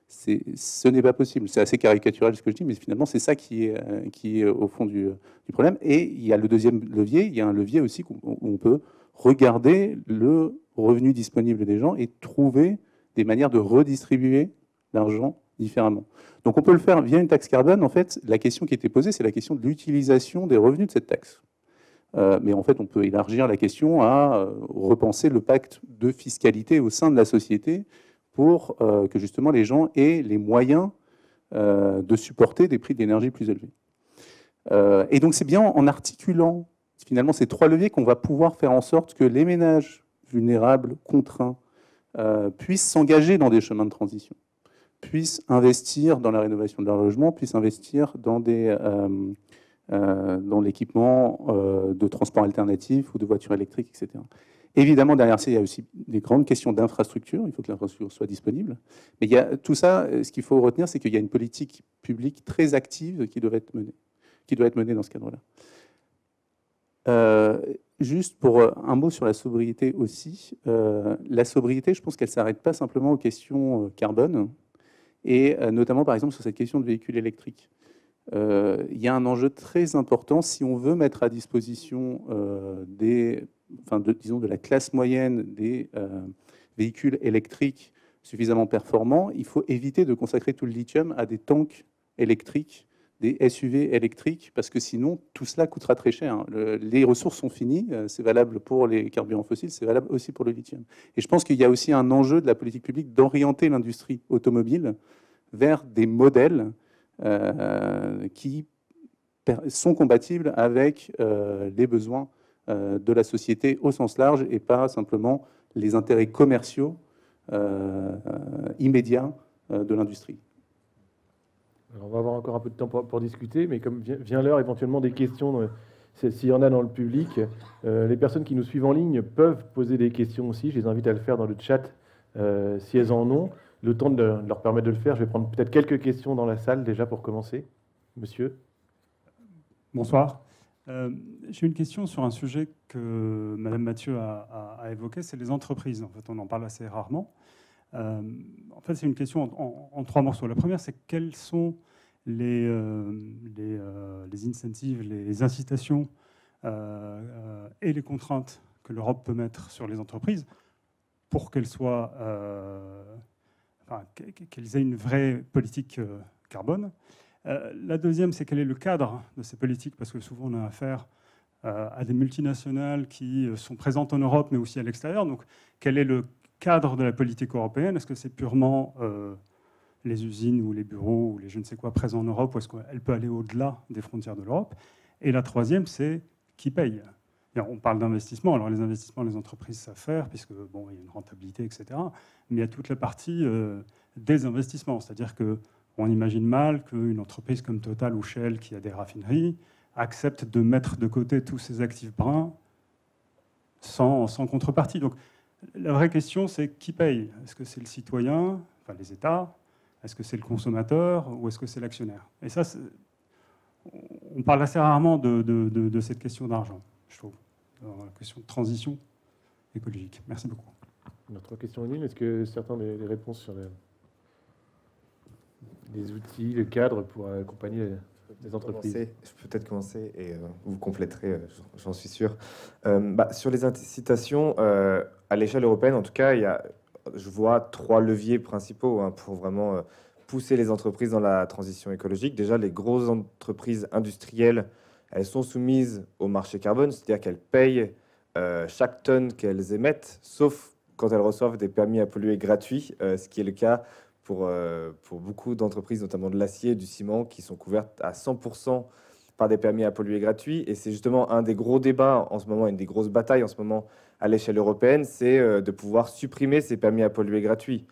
Ce n'est pas possible. C'est assez caricatural ce que je dis, mais finalement, c'est ça qui est au fond du problème. Et il y a le deuxième levier, il y a un levier aussi où on peut regarder le revenu disponible des gens et trouver des manières de redistribuer l'argent différemment. Donc on peut le faire via une taxe carbone. En fait, la question qui était posée, c'est la question de l'utilisation des revenus de cette taxe. Mais en fait, on peut élargir la question à repenser le pacte de fiscalité au sein de la société pour que justement les gens aient les moyens de supporter des prix de l'énergie plus élevés. Et donc c'est bien en articulant finalement ces 3 leviers qu'on va pouvoir faire en sorte que les ménages vulnérables, contraints, puissent s'engager dans des chemins de transition, puissent investir dans la rénovation de leur logement, puissent investir dans l'équipement de transport alternatif ou de voitures électriques, etc. Évidemment, derrière ça, il y a aussi des grandes questions d'infrastructure. Il faut que l'infrastructure soit disponible. Mais il y a tout ça, ce qu'il faut retenir, c'est qu'il y a une politique publique très active qui doit être menée dans ce cadre-là. Juste pour un mot sur la sobriété aussi. La sobriété, je pense qu'elle ne s'arrête pas simplement aux questions carbone, et notamment, par exemple, sur cette question de véhicules électriques. Il y a un enjeu très important si on veut mettre à disposition disons de la classe moyenne des véhicules électriques suffisamment performants. Il faut éviter de consacrer tout le lithium à des tanks électriques, des SUV électriques, parce que sinon, tout cela coûtera très cher, hein. Les ressources sont finies, c'est valable pour les carburants fossiles, c'est valable aussi pour le lithium. Et je pense qu'il y a aussi un enjeu de la politique publique d'orienter l'industrie automobile vers des modèles qui sont compatibles avec les besoins de la société au sens large et pas simplement les intérêts commerciaux immédiats de l'industrie. Alors, on va avoir encore un peu de temps pour discuter, mais comme vient l'heure éventuellement des questions, s'il y en a dans le public, les personnes qui nous suivent en ligne peuvent poser des questions aussi. Je les invite à le faire dans le chat si elles en ont. Le temps de leur permettre de le faire, je vais prendre peut-être quelques questions dans la salle déjà pour commencer. Monsieur. Bonsoir. J'ai une question sur un sujet que Madame Mathieu a évoqué, c'est les entreprises. En fait, on en parle assez rarement. En fait, c'est une question en trois morceaux. La première, c'est quels sont les incentives, les incitations et les contraintes que l'Europe peut mettre sur les entreprises pour qu'elles soient, qu'elles aient une vraie politique carbone. La deuxième, c'est quel est le cadre de ces politiques, parce que souvent on a affaire à des multinationales qui sont présentes en Europe, mais aussi à l'extérieur. Donc, quel est le cadre de la politique européenne? Est-ce que c'est purement les usines ou les bureaux ou les je ne sais quoi présents en Europe, ou est-ce qu'elle peut aller au-delà des frontières de l'Europe? Et la troisième, c'est qui paye? On parle d'investissement. Alors, les investissements, les entreprises savent faire, puisque bon, il y a une rentabilité, etc. Mais il y a toute la partie des investissements, c'est-à-dire que on imagine mal qu'une entreprise comme Total ou Shell, qui a des raffineries, accepte de mettre de côté tous ses actifs bruns sans contrepartie. Donc, la vraie question, c'est qui paye? Est-ce que c'est le citoyen, enfin les États? Est-ce que c'est le consommateur? Ou est-ce que c'est l'actionnaire? Et ça, on parle assez rarement de cette question d'argent, je trouve, dans la question de transition écologique. Merci beaucoup. Notre question en ligne, est-ce que certains des réponses sur les outils, le cadre pour accompagner les entreprises? Je peux peut-être commencer et vous compléterez, j'en suis sûr. Sur les incitations, à l'échelle européenne, en tout cas, je vois trois leviers principaux pour vraiment pousser les entreprises dans la transition écologique. Déjà, les grosses entreprises industrielles, elles sont soumises au marché carbone, c'est-à-dire qu'elles payent chaque tonne qu'elles émettent, sauf quand elles reçoivent des permis à polluer gratuits, ce qui est le cas pour beaucoup d'entreprises, notamment de l'acier et du ciment, qui sont couvertes à 100% par des permis à polluer gratuits. Et c'est justement un des gros débats en ce moment, une des grosses batailles en ce moment à l'échelle européenne, c'est de pouvoir supprimer ces permis à polluer gratuits.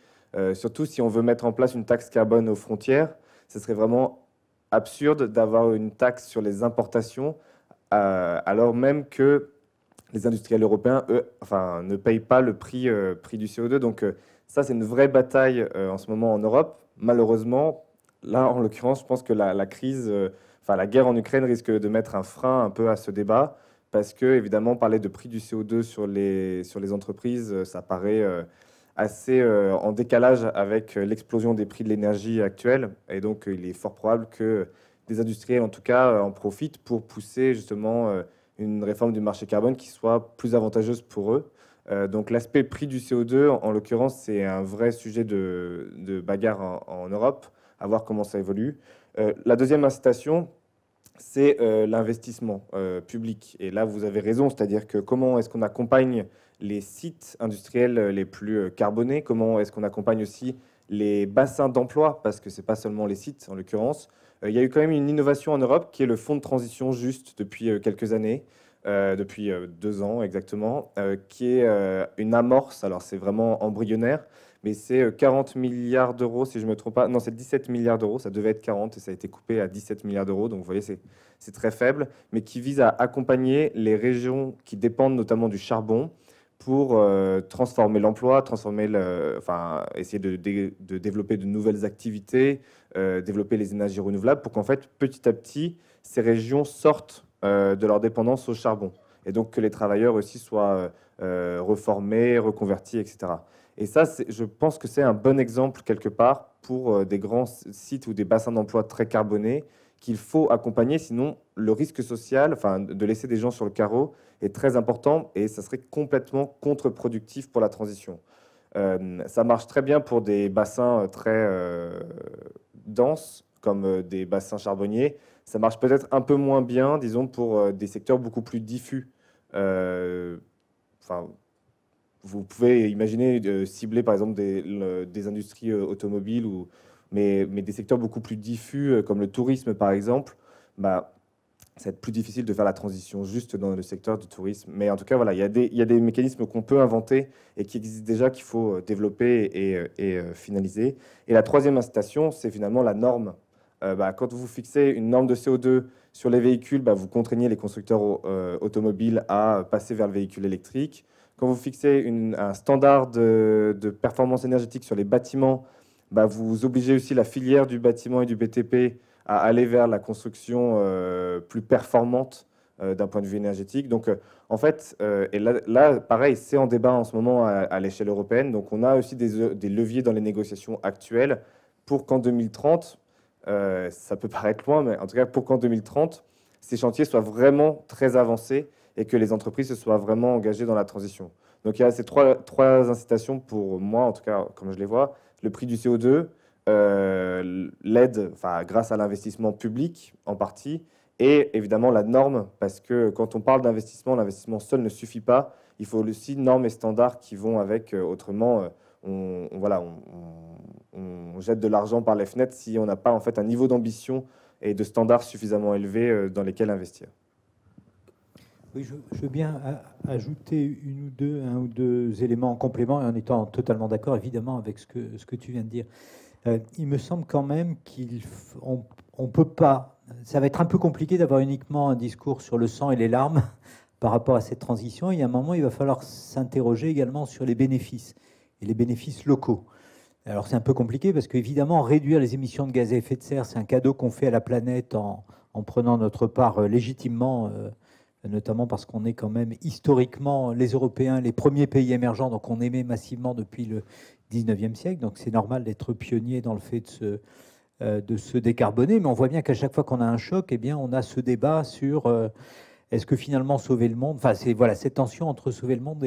Surtout si on veut mettre en place une taxe carbone aux frontières, ce serait vraiment absurde d'avoir une taxe sur les importations, alors même que les industriels européens, eux, ne payent pas le prix du CO2. Donc, ça, c'est une vraie bataille en ce moment en Europe. Malheureusement, là, en l'occurrence, je pense que la crise, la guerre en Ukraine risque de mettre un frein un peu à ce débat, parce que, évidemment, parler de prix du CO2 sur les entreprises, ça paraît assez en décalage avec l'explosion des prix de l'énergie actuelle. Et donc, il est fort probable que des industriels, en tout cas, en profitent pour pousser justement une réforme du marché carbone qui soit plus avantageuse pour eux. Donc l'aspect prix du CO2, en l'occurrence, c'est un vrai sujet de bagarre en Europe, à voir comment ça évolue. La deuxième incitation, c'est l'investissement public. Et là, vous avez raison, c'est-à-dire que comment est-ce qu'on accompagne les sites industriels les plus carbonés? Comment est-ce qu'on accompagne aussi les bassins d'emploi? Parce que ce n'est pas seulement les sites, en l'occurrence. Il y a eu quand même une innovation en Europe qui est le fonds de transition juste depuis quelques années. Depuis 2 ans exactement, qui est une amorce. Alors c'est vraiment embryonnaire, mais c'est 40 milliards d'euros, si je ne me trompe pas. Non, c'est 17 milliards d'euros, ça devait être 40 et ça a été coupé à 17 milliards d'euros. Donc vous voyez, c'est très faible, mais qui vise à accompagner les régions qui dépendent notamment du charbon pour transformer l'emploi, essayer de développer de nouvelles activités, développer les énergies renouvelables, pour qu'en fait, petit à petit, ces régions sortent de leur dépendance au charbon. Et donc que les travailleurs aussi soient reformés, reconvertis, etc. Et ça, je pense que c'est un bon exemple, quelque part, pour des grands sites ou des bassins d'emploi très carbonés, qu'il faut accompagner, sinon le risque social, de laisser des gens sur le carreau, est très important et ça serait complètement contre-productif pour la transition. Ça marche très bien pour des bassins très denses, comme des bassins charbonniers. Ça marche peut-être un peu moins bien, disons, pour des secteurs beaucoup plus diffus. Vous pouvez imaginer cibler, par exemple, des industries automobiles, mais des secteurs beaucoup plus diffus, comme le tourisme, par exemple. Ça va être plus difficile de faire la transition juste dans le secteur du tourisme. Mais en tout cas, voilà, il y a des mécanismes qu'on peut inventer et qui existent déjà, qu'il faut développer et finaliser. Et la troisième incitation, c'est finalement la norme. Quand vous fixez une norme de CO2 sur les véhicules, vous contraignez les constructeurs automobiles à passer vers le véhicule électrique. Quand vous fixez un standard de performance énergétique sur les bâtiments, vous obligez aussi la filière du bâtiment et du BTP à aller vers la construction plus performante d'un point de vue énergétique. Donc, en fait, et là, pareil, c'est en débat en ce moment à l'échelle européenne. Donc, on a aussi des leviers dans les négociations actuelles pour qu'en 2030, ça peut paraître loin, mais en tout cas, pour qu'en 2030, ces chantiers soient vraiment très avancés et que les entreprises se soient vraiment engagées dans la transition. Donc, il y a ces trois incitations pour moi, en tout cas, comme je les vois. Le prix du CO2, l'aide, grâce à l'investissement public en partie, et évidemment la norme, parce que quand on parle d'investissement, l'investissement seul ne suffit pas. Il faut aussi normes et standards qui vont avec. Autrement, on jette de l'argent par les fenêtres si on n'a pas en fait un niveau d'ambition et de standards suffisamment élevé dans lesquels investir. Oui, je veux bien ajouter un ou deux éléments en complément, et en étant totalement d'accord évidemment avec ce que tu viens de dire. Il me semble quand même qu'on peut pas. Ça va être un peu compliqué d'avoir uniquement un discours sur le sang et les larmes par rapport à cette transition. Il y a un moment, il va falloir s'interroger également sur les bénéfices et les bénéfices locaux. Alors c'est un peu compliqué parce qu'évidemment, réduire les émissions de gaz à effet de serre, c'est un cadeau qu'on fait à la planète en prenant notre part légitimement, notamment parce qu'on est quand même historiquement, les Européens, les premiers pays émergents, donc on émet massivement depuis le 19e siècle, donc c'est normal d'être pionnier dans le fait de se décarboner, mais on voit bien qu'à chaque fois qu'on a un choc, eh bien, on a ce débat sur est-ce que finalement sauver le monde, c'est cette tension entre sauver le monde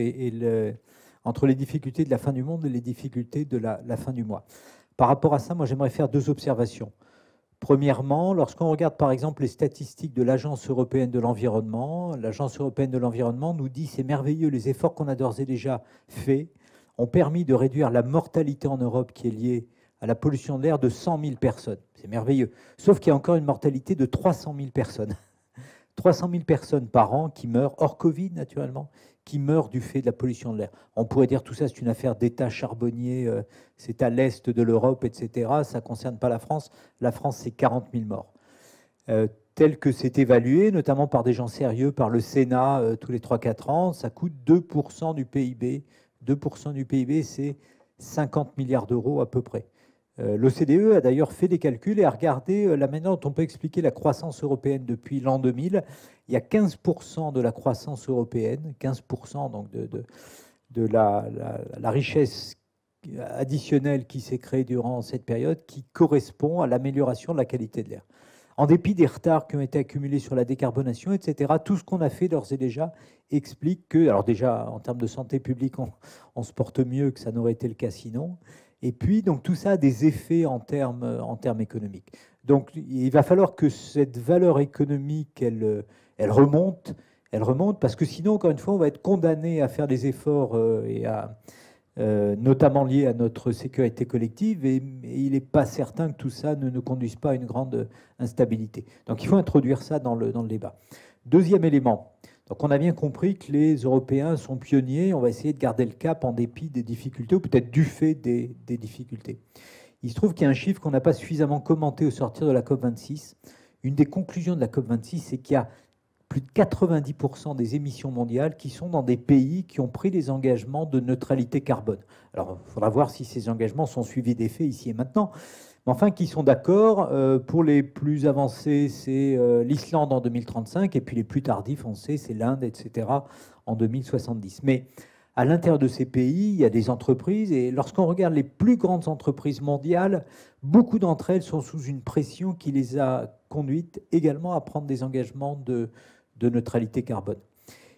entre les difficultés de la fin du monde et les difficultés de la fin du mois. Par rapport à ça, moi j'aimerais faire deux observations. Premièrement, lorsqu'on regarde par exemple les statistiques de l'Agence européenne de l'environnement, l'Agence européenne de l'environnement nous dit c'est merveilleux, les efforts qu'on a d'ores et déjà faits ont permis de réduire la mortalité en Europe qui est liée à la pollution de l'air de 100 000 personnes. C'est merveilleux. Sauf qu'il y a encore une mortalité de 300 000 personnes. 300 000 personnes par an qui meurent, hors Covid naturellement, qui meurent du fait de la pollution de l'air. On pourrait dire tout ça, c'est une affaire d'État charbonnier, c'est à l'est de l'Europe, etc. Ça ne concerne pas la France. La France, c'est 40 000 morts. Tel que c'est évalué, notamment par des gens sérieux, par le Sénat, tous les 3-4 ans, ça coûte 2% du PIB. 2% du PIB, c'est 50 milliards d'euros à peu près. L'OCDE a d'ailleurs fait des calculs et a regardé la manière dont on peut expliquer la croissance européenne depuis l'an 2000. Il y a 15% de la croissance européenne, 15% donc de la richesse additionnelle qui s'est créée durant cette période, qui correspond à l'amélioration de la qualité de l'air. En dépit des retards qui ont été accumulés sur la décarbonation, etc., tout ce qu'on a fait d'ores et déjà explique que, alors déjà en termes de santé publique, on se porte mieux que ça n'aurait été le cas sinon. Et puis, donc, tout ça a des effets en termes économiques. Donc, il va falloir que cette valeur économique, elle remonte, parce que sinon, encore une fois, on va être condamné à faire des efforts notamment liés à notre sécurité collective, et il n'est pas certain que tout ça ne conduise pas à une grande instabilité. Donc, il faut introduire ça dans le débat. Deuxième élément. Donc on a bien compris que les Européens sont pionniers, on va essayer de garder le cap en dépit des difficultés, ou peut-être du fait des difficultés. Il se trouve qu'il y a un chiffre qu'on n'a pas suffisamment commenté au sortir de la COP26. Une des conclusions de la COP26, c'est qu'il y a plus de 90% des émissions mondiales qui sont dans des pays qui ont pris des engagements de neutralité carbone. Alors, il faudra voir si ces engagements sont suivis des faits ici et maintenant, mais enfin, qui sont d'accord. Pour les plus avancés, c'est l'Islande en 2035, et puis les plus tardifs, on sait, c'est l'Inde, etc., en 2070. Mais à l'intérieur de ces pays, il y a des entreprises, et lorsqu'on regarde les plus grandes entreprises mondiales, beaucoup d'entre elles sont sous une pression qui les a conduites également à prendre des engagements de neutralité carbone.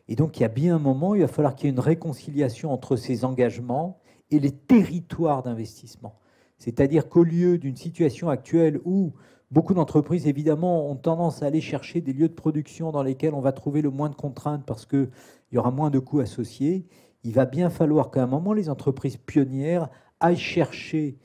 Et donc, il y a bien un moment, il va falloir qu'il y ait une réconciliation entre ces engagements et les territoires d'investissement. C'est-à-dire qu'au lieu d'une situation actuelle où beaucoup d'entreprises, évidemment, ont tendance à aller chercher des lieux de production dans lesquels on va trouver le moins de contraintes parce qu'il y aura moins de coûts associés, il va bien falloir qu'à un moment, les entreprises pionnières aillent chercher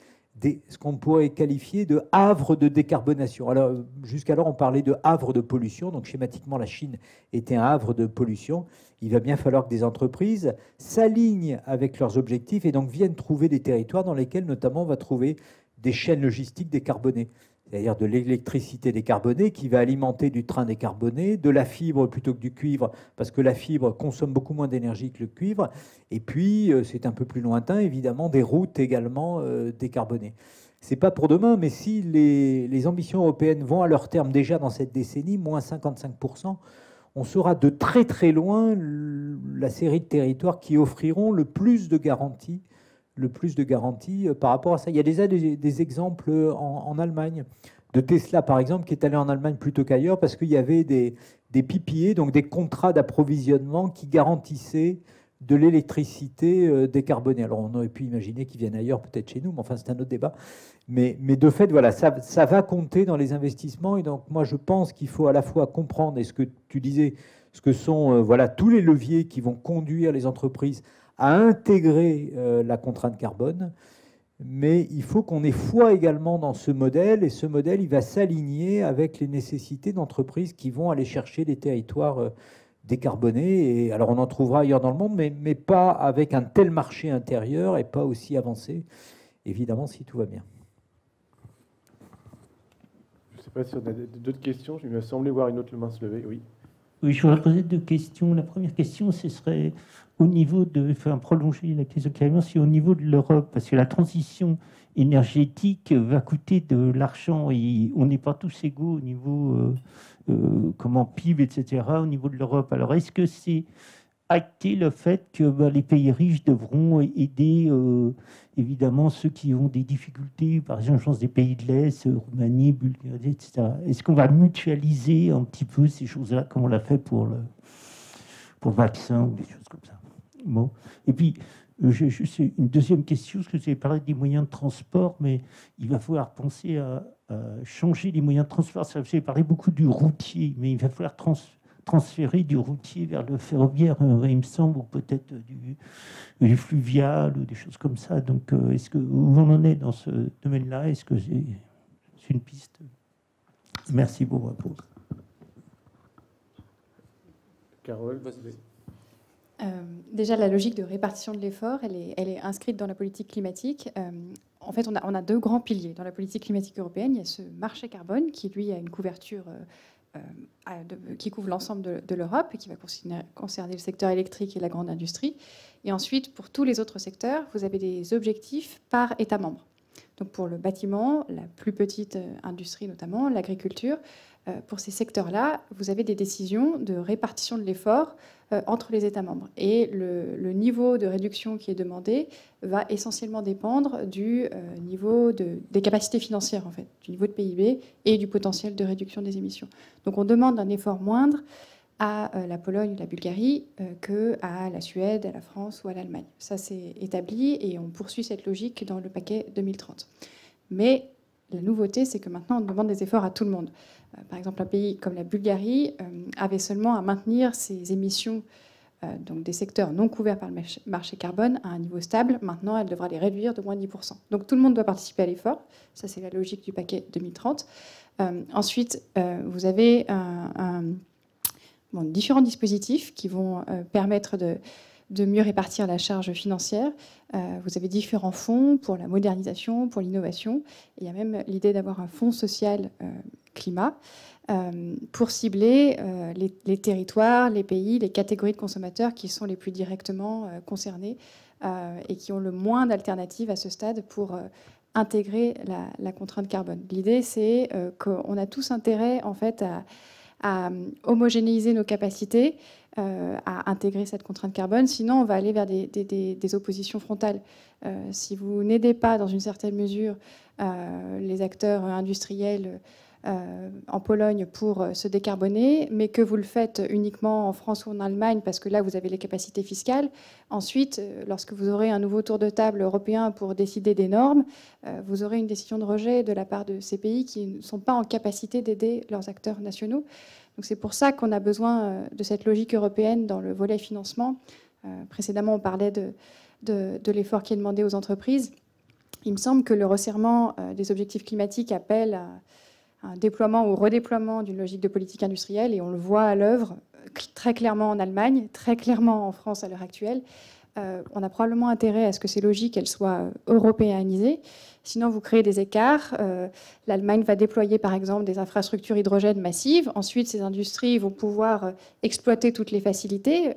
ce qu'on pourrait qualifier de havre de décarbonation. Alors, jusqu'alors, on parlait de havre de pollution. Donc, schématiquement, la Chine était un havre de pollution. Il va bien falloir que des entreprises s'alignent avec leurs objectifs et donc viennent trouver des territoires dans lesquels, notamment, on va trouver des chaînes logistiques décarbonées. C'est-à-dire de l'électricité décarbonée qui va alimenter du train décarboné, de la fibre plutôt que du cuivre, parce que la fibre consomme beaucoup moins d'énergie que le cuivre. Et puis, c'est un peu plus lointain, évidemment, des routes également décarbonées. C'est pas pour demain, mais si les ambitions européennes vont à leur terme déjà dans cette décennie, moins 55%, on sera de très très loin la série de territoires qui offriront le plus de garanties par rapport à ça. Il y a déjà des exemples en Allemagne, de Tesla par exemple, qui est allé en Allemagne plutôt qu'ailleurs parce qu'il y avait des PPA, donc des contrats d'approvisionnement qui garantissaient de l'électricité décarbonée. Alors on aurait pu imaginer qu'ils viennent ailleurs, peut-être chez nous, mais enfin c'est un autre débat. Mais de fait, voilà, ça va compter dans les investissements. Et donc moi je pense qu'il faut à la fois comprendre, et ce que tu disais, ce que sont voilà, tous les leviers qui vont conduire les entreprises à intégrer la contrainte carbone, mais il faut qu'on ait foi également dans ce modèle, et ce modèle, il va s'aligner avec les nécessités d'entreprises qui vont aller chercher des territoires décarbonés. Et alors on en trouvera ailleurs dans le monde, mais pas avec un tel marché intérieur et pas aussi avancé, évidemment, si tout va bien. Je ne sais pas si on a d'autres questions. Il me semblait voir une autre main se lever. Oui. Oui, je voudrais poser deux questions. La première question, ce serait au niveau de, enfin, prolonger la question carrément, c'est au niveau de l'Europe, parce que la transition énergétique va coûter de l'argent et on n'est pas tous égaux au niveau comment PIB, etc., au niveau de l'Europe. Alors, est-ce que c'est acté le fait que les pays riches devront aider évidemment ceux qui ont des difficultés, par exemple, je pense des pays de l'Est, Roumanie, Bulgarie, etc. Est-ce qu'on va mutualiser un petit peu ces choses-là, comme on l'a fait pour le vaccin ou des choses comme ça? Bon. Et puis, juste une deuxième question, parce que vous avez parlé des moyens de transport, mais il va falloir penser à changer les moyens de transport. Vous avez parlé beaucoup du routier, mais il va falloir transférer du routier vers le ferroviaire, il me semble, ou peut-être du fluvial, ou des choses comme ça. Donc, est-ce que où on en est dans ce domaine-là? Est-ce que c'est une piste? Merci pour vos réponses. Carole, déjà, la logique de répartition de l'effort, elle est inscrite dans la politique climatique. En fait, on a deux grands piliers dans la politique climatique européenne. Il y a ce marché carbone qui, lui, a une couverture qui couvre l'ensemble de l'Europe et qui va concerner le secteur électrique et la grande industrie. Et ensuite, pour tous les autres secteurs, vous avez des objectifs par État membre. Donc pour le bâtiment, la plus petite industrie notamment, l'agriculture, pour ces secteurs-là, vous avez des décisions de répartition de l'effort entre les États membres. Et le niveau de réduction qui est demandé va essentiellement dépendre du niveau des capacités financières, en fait, du niveau de PIB et du potentiel de réduction des émissions. Donc on demande un effort moindre à la Pologne ou la Bulgarie qu'à la Suède, à la France ou à l'Allemagne. Ça, c'est établi et on poursuit cette logique dans le paquet 2030. Mais la nouveauté, c'est que maintenant, on demande des efforts à tout le monde. Par exemple, un pays comme la Bulgarie avait seulement à maintenir ses émissions donc des secteurs non couverts par le marché carbone à un niveau stable. Maintenant, elle devra les réduire de moins 10%. Donc tout le monde doit participer à l'effort. Ça, c'est la logique du paquet 2030. Ensuite, vous avez différents dispositifs qui vont permettre de mieux répartir la charge financière. Vous avez différents fonds pour la modernisation, pour l'innovation. Il y a même l'idée d'avoir un fonds social climat, pour cibler les territoires, les pays, les catégories de consommateurs qui sont les plus directement concernés et qui ont le moins d'alternatives à ce stade pour intégrer la contrainte carbone. L'idée, c'est qu'on a tous intérêt en fait à homogénéiser nos capacités à intégrer cette contrainte carbone, sinon on va aller vers des oppositions frontales. Si vous n'aidez pas dans une certaine mesure les acteurs industriels en Pologne pour se décarboner, mais que vous le faites uniquement en France ou en Allemagne parce que là vous avez les capacités fiscales, ensuite lorsque vous aurez un nouveau tour de table européen pour décider des normes, vous aurez une décision de rejet de la part de ces pays qui ne sont pas en capacité d'aider leurs acteurs nationaux. Donc c'est pour ça qu'on a besoin de cette logique européenne dans le volet financement. Précédemment on parlait de l'effort qui est demandé aux entreprises. Il me semble que le resserrement des objectifs climatiques appelle à un déploiement ou redéploiement d'une logique de politique industrielle, et on le voit à l'œuvre très clairement en Allemagne, très clairement en France à l'heure actuelle. On a probablement intérêt à ce que ces logiques elles soient européanisées. Sinon, vous créez des écarts. L'Allemagne va déployer, par exemple, des infrastructures hydrogène massives. Ensuite, ces industries vont pouvoir exploiter toutes les facilités.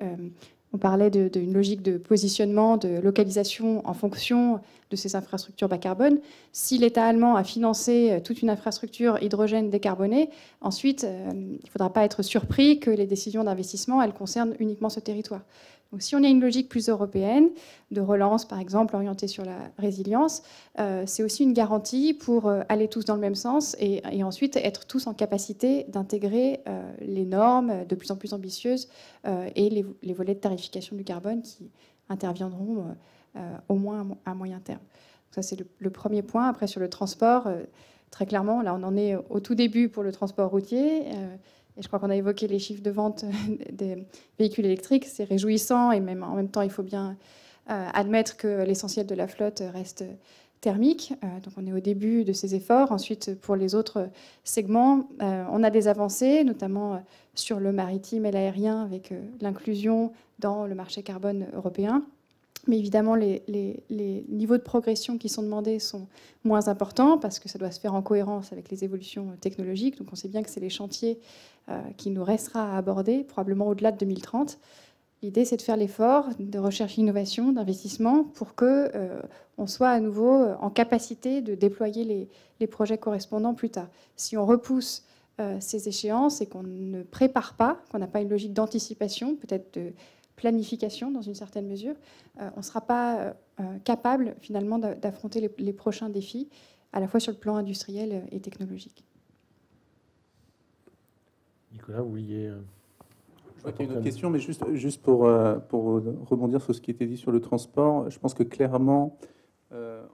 On parlait d'une logique de positionnement, de localisation en fonction de ces infrastructures bas carbone. Si l'État allemand a financé toute une infrastructure hydrogène décarbonée, ensuite, il ne faudra pas être surpris que les décisions d'investissement, elles concernent uniquement ce territoire. Donc, si on a une logique plus européenne, de relance, par exemple, orientée sur la résilience, c'est aussi une garantie pour aller tous dans le même sens et ensuite être tous en capacité d'intégrer les normes de plus en plus ambitieuses et les volets de tarification du carbone qui interviendront au moins à moyen terme. Donc ça, c'est le premier point. Après, sur le transport, très clairement, là, on en est au tout début pour le transport routier. Et je crois qu'on a évoqué les chiffres de vente des véhicules électriques. C'est réjouissant et même en même temps, il faut bien admettre que l'essentiel de la flotte reste thermique. Donc on est au début de ces efforts. Ensuite, pour les autres segments, on a des avancées, notamment sur le maritime et l'aérien, avec l'inclusion dans le marché carbone européen. Mais évidemment, les niveaux de progression qui sont demandés sont moins importants parce que ça doit se faire en cohérence avec les évolutions technologiques. Donc on sait bien que c'est les chantiers qui nous restera à aborder, probablement au-delà de 2030. L'idée, c'est de faire l'effort de recherche et innovation, d'investissement, pour qu'on soit à nouveau en capacité de déployer les projets correspondants plus tard. Si on repousse ces échéances et qu'on ne prépare pas, qu'on n'a pas une logique d'anticipation, peut-être de planification dans une certaine mesure, on ne sera pas capable finalement d'affronter les prochains défis, à la fois sur le plan industriel et technologique. Nicolas, vous vouliez... Je crois qu'il y a une autre question, mais juste pour rebondir sur ce qui était dit sur le transport, je pense que clairement,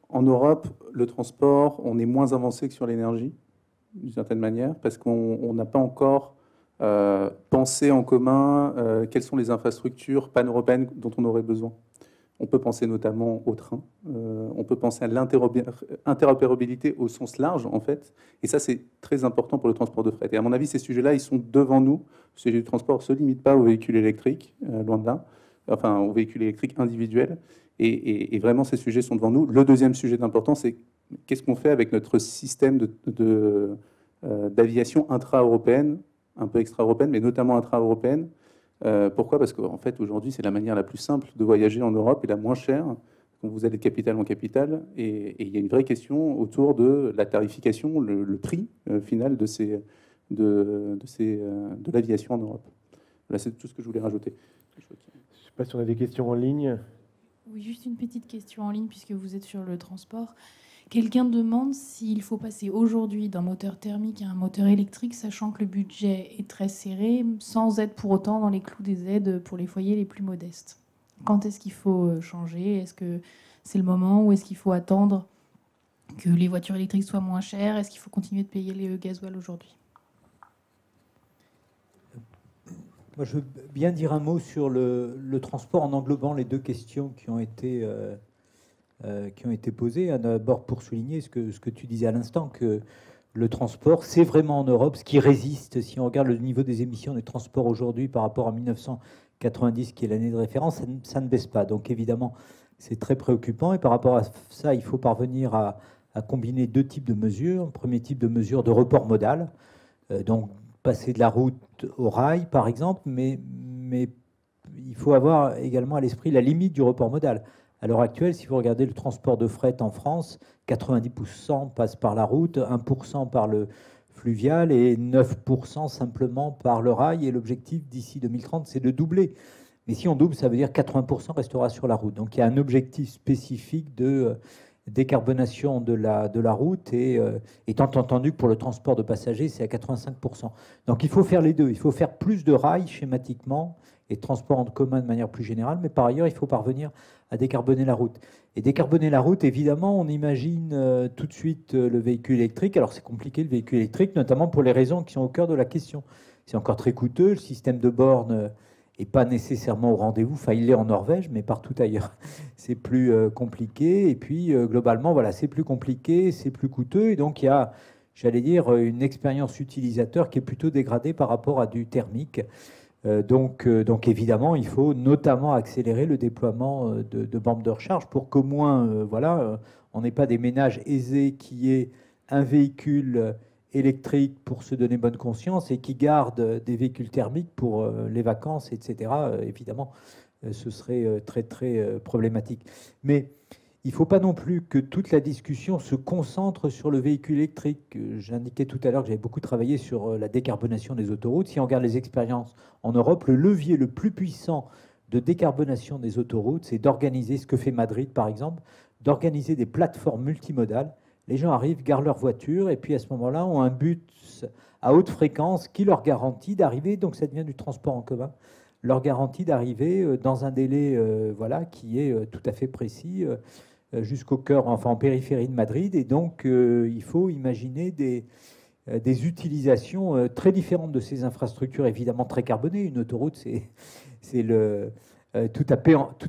en Europe, le transport, on est moins avancé que sur l'énergie, d'une certaine manière, parce qu'on n'a pas encore penser en commun quelles sont les infrastructures pan-européennes dont on aurait besoin. On peut penser notamment au train, on peut penser à l'interopérabilité au sens large, en fait, et ça, c'est très important pour le transport de fret. Et à mon avis, ces sujets-là, ils sont devant nous. Le sujet du transport ne se limite pas aux véhicules électriques, loin de là, enfin, aux véhicules électriques individuels, et vraiment, ces sujets sont devant nous. Le deuxième sujet d'importance, c'est qu'est-ce qu'on fait avec notre système d'aviation intra-européenne, un peu extra-européenne, mais notamment intra-européenne. Pourquoi ? Parce qu'en fait, aujourd'hui, c'est la manière la plus simple de voyager en Europe et la moins chère, quand vous allez de capitale en capitale. Et il y a une vraie question autour de la tarification, le prix final de l'aviation en Europe. Voilà, c'est tout ce que je voulais rajouter. Je ne sais pas si on a des questions en ligne. Oui, juste une petite question en ligne, puisque vous êtes sur le transport. Quelqu'un demande s'il faut passer aujourd'hui d'un moteur thermique à un moteur électrique, sachant que le budget est très serré, sans être pour autant dans les clous des aides pour les foyers les plus modestes. Quand est-ce qu'il faut changer ? Est-ce que c'est le moment ou est-ce qu'il faut attendre que les voitures électriques soient moins chères ? Est-ce qu'il faut continuer de payer les gasoil aujourd'hui ? Moi, je veux bien dire un mot sur le transport en englobant les deux questions qui ont été posées. D'abord, pour souligner ce que tu disais à l'instant, que le transport, c'est vraiment en Europe ce qui résiste. Si on regarde le niveau des émissions des transports aujourd'hui par rapport à 1990, qui est l'année de référence, ça ne baisse pas. Donc évidemment, c'est très préoccupant. Et par rapport à ça, il faut parvenir à combiner deux types de mesures. Un premier type de mesure de report modal. Donc, passer de la route au rail, par exemple, mais il faut avoir également à l'esprit la limite du report modal. À l'heure actuelle, si vous regardez le transport de fret en France, 90% passe par la route, 1% par le fluvial et 9% simplement par le rail. Et l'objectif d'ici 2030, c'est de doubler. Mais si on double, ça veut dire 80% restera sur la route. Donc il y a un objectif spécifique de décarbonation de la route, et étant entendu que pour le transport de passagers, c'est à 85%. Donc il faut faire les deux. Il faut faire plus de rails schématiquement et de transport en commun de manière plus générale, mais par ailleurs, il faut parvenir à décarboner la route. Et décarboner la route, évidemment, on imagine tout de suite le véhicule électrique. Alors c'est compliqué le véhicule électrique, notamment pour les raisons qui sont au cœur de la question. C'est encore très coûteux, le système de borne n'est pas nécessairement au rendez-vous. Enfin, il l'est en Norvège, mais partout ailleurs, c'est plus compliqué. Et puis, globalement, voilà, c'est plus compliqué, c'est plus coûteux. Et donc, il y a, j'allais dire, une expérience utilisateur qui est plutôt dégradée par rapport à du thermique. Donc, évidemment, il faut notamment accélérer le déploiement de bornes de recharge pour qu'au moins, voilà, on n'ait pas des ménages aisés qui aient un véhicule électrique pour se donner bonne conscience et qui gardent des véhicules thermiques pour les vacances, etc. Évidemment, ce serait très, très problématique. Mais il ne faut pas non plus que toute la discussion se concentre sur le véhicule électrique. J'indiquais tout à l'heure que j'avais beaucoup travaillé sur la décarbonation des autoroutes. Si on regarde les expériences en Europe, le levier le plus puissant de décarbonation des autoroutes, c'est d'organiser, ce que fait Madrid par exemple, d'organiser des plateformes multimodales. Les gens arrivent, garent leur voiture, et puis à ce moment-là, ont un bus à haute fréquence qui leur garantit d'arriver, donc ça devient du transport en commun, leur garantit d'arriver dans un délai voilà, qui est tout à fait précis, jusqu'au cœur, enfin en périphérie de Madrid. Et donc, il faut imaginer des utilisations très différentes de ces infrastructures, évidemment très carbonées. Une autoroute, c'est tout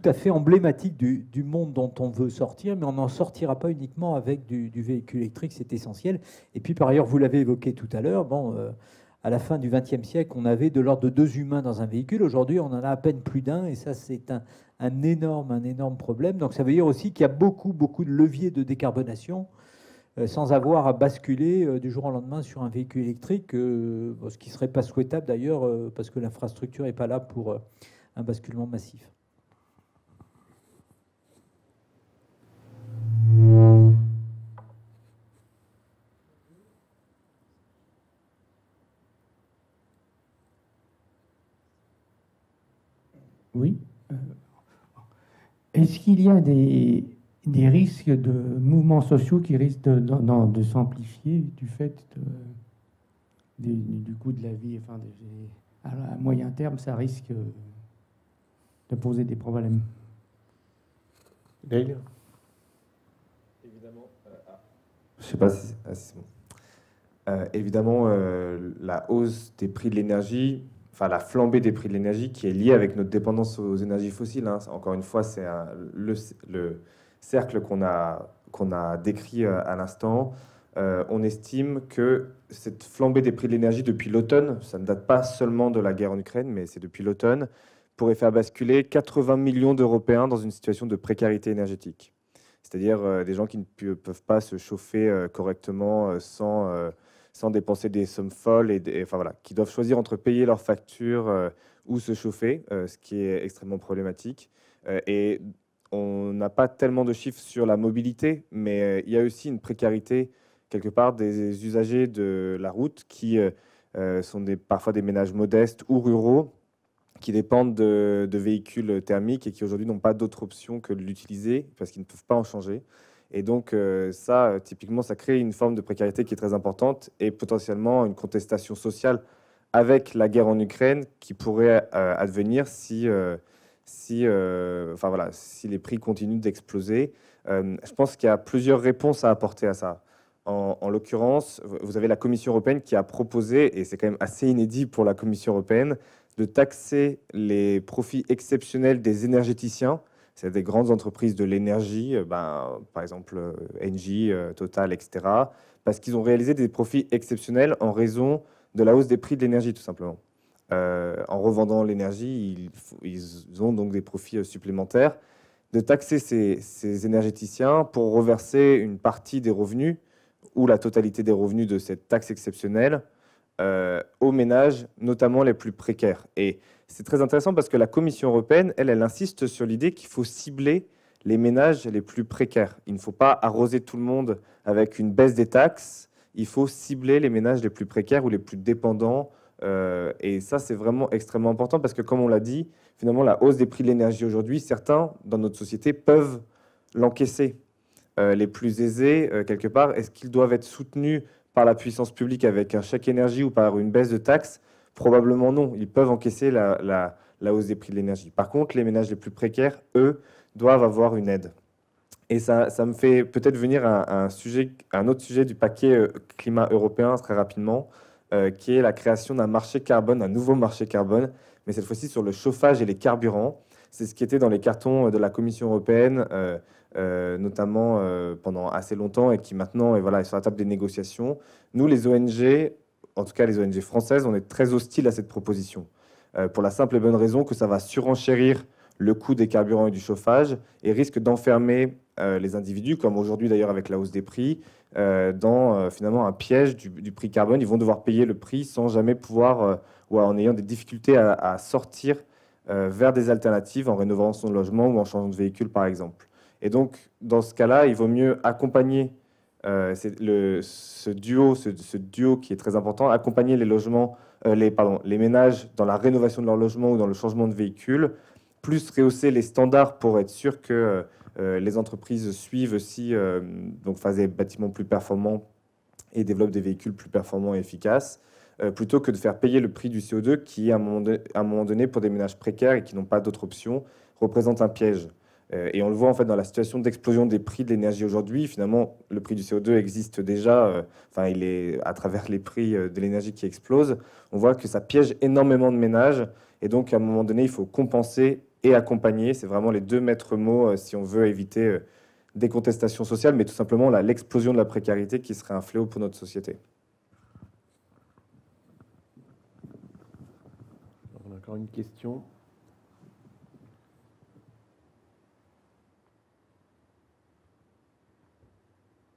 à fait emblématique du monde dont on veut sortir, mais on n'en sortira pas uniquement avec du véhicule électrique, c'est essentiel. Et puis par ailleurs, vous l'avez évoqué tout à l'heure, bon, à la fin du XXe siècle, on avait de l'ordre de 2 humains dans un véhicule. Aujourd'hui, on en a à peine plus d'un, et ça, c'est un énorme problème. Donc ça veut dire aussi qu'il y a beaucoup de leviers de décarbonation sans avoir à basculer du jour au lendemain sur un véhicule électrique, ce qui ne serait pas souhaitable d'ailleurs, parce que l'infrastructure n'est pas là pour un basculement massif. Oui. Est-ce qu'il y a des risques de mouvements sociaux qui risquent de s'amplifier du fait du coût de la vie, enfin, à moyen terme, ça risque de poser des problèmes? Dale ? Évidemment, je sais pas si c'est bon. Évidemment, la hausse des prix de l'énergie, enfin la flambée des prix de l'énergie qui est liée avec notre dépendance aux énergies fossiles. Hein. Encore une fois, c'est le cercle qu'on a décrit à l'instant. On estime que cette flambée des prix de l'énergie depuis l'automne, ça ne date pas seulement de la guerre en Ukraine, mais c'est depuis l'automne, pourrait faire basculer 80 millions d'Européens dans une situation de précarité énergétique. C'est-à-dire des gens qui ne peuvent pas se chauffer correctement sans dépenser des sommes folles, enfin, voilà, qui doivent choisir entre payer leurs factures ou se chauffer, ce qui est extrêmement problématique. Et on n'a pas tellement de chiffres sur la mobilité, mais il y a aussi une précarité quelque part des usagers de la route qui sont parfois des ménages modestes ou ruraux qui dépendent de véhicules thermiques et qui aujourd'hui n'ont pas d'autre option que de l'utiliser parce qu'ils ne peuvent pas en changer. Et donc ça, typiquement, ça crée une forme de précarité qui est très importante et potentiellement une contestation sociale avec la guerre en Ukraine qui pourrait advenir si les prix continuent d'exploser. Je pense qu'il y a plusieurs réponses à apporter à ça. En l'occurrence, vous avez la Commission européenne qui a proposé, et c'est quand même assez inédit pour la Commission européenne, de taxer les profits exceptionnels des énergéticiens. C'est des grandes entreprises de l'énergie, par exemple Engie, Total, etc., parce qu'ils ont réalisé des profits exceptionnels en raison de la hausse des prix de l'énergie, tout simplement. En revendant l'énergie, ils ont donc des profits supplémentaires. De taxer ces énergéticiens pour reverser une partie des revenus ou la totalité des revenus de cette taxe exceptionnelle aux ménages, notamment les plus précaires. Et c'est très intéressant parce que la Commission européenne, elle insiste sur l'idée qu'il faut cibler les ménages les plus précaires. Il ne faut pas arroser tout le monde avec une baisse des taxes, il faut cibler les ménages les plus précaires ou les plus dépendants. Et ça, c'est vraiment extrêmement important parce que, comme on l'a dit, finalement, la hausse des prix de l'énergie aujourd'hui, certains dans notre société peuvent l'encaisser. Les plus aisés, quelque part, est-ce qu'ils doivent être soutenus par la puissance publique avec un chèque énergie ou par une baisse de taxes? Probablement non. Ils peuvent encaisser la hausse des prix de l'énergie. Par contre, les ménages les plus précaires, eux, doivent avoir une aide. Et ça me fait peut-être venir à un autre sujet du paquet climat européen très rapidement, qui est la création d'un marché carbone, un nouveau marché carbone, mais cette fois-ci sur le chauffage et les carburants. C'est ce qui était dans les cartons de la Commission européenne, notamment pendant assez longtemps, et qui maintenant est sur la table des négociations. Nous, les ONG, en tout cas les ONG françaises, on est très hostiles à cette proposition, pour la simple et bonne raison que ça va surenchérir le coût des carburants et du chauffage et risque d'enfermer les individus, comme aujourd'hui d'ailleurs avec la hausse des prix, dans finalement un piège du prix carbone. Ils vont devoir payer le prix sans jamais pouvoir, ou en ayant des difficultés à sortir vers des alternatives en rénovant son logement ou en changeant de véhicule par exemple. Et donc dans ce cas-là, il vaut mieux accompagner ce duo qui est très important, accompagner les ménages dans la rénovation de leur logement ou dans le changement de véhicule, plus rehausser les standards pour être sûr que les entreprises suivent aussi, donc fassent des bâtiments plus performants et développent des véhicules plus performants et efficaces, plutôt que de faire payer le prix du CO2 qui, à un moment donné, pour des ménages précaires et qui n'ont pas d'autre option, représente un piège. Et on le voit en fait dans la situation d'explosion des prix de l'énergie aujourd'hui. Finalement, le prix du CO2 existe déjà, il est à travers les prix de l'énergie qui explosent. On voit que ça piège énormément de ménages. Et donc, à un moment donné, il faut compenser et accompagner. C'est vraiment les deux maîtres mots si on veut éviter des contestations sociales, mais tout simplement l'explosion de la précarité qui serait un fléau pour notre société. On a encore une question.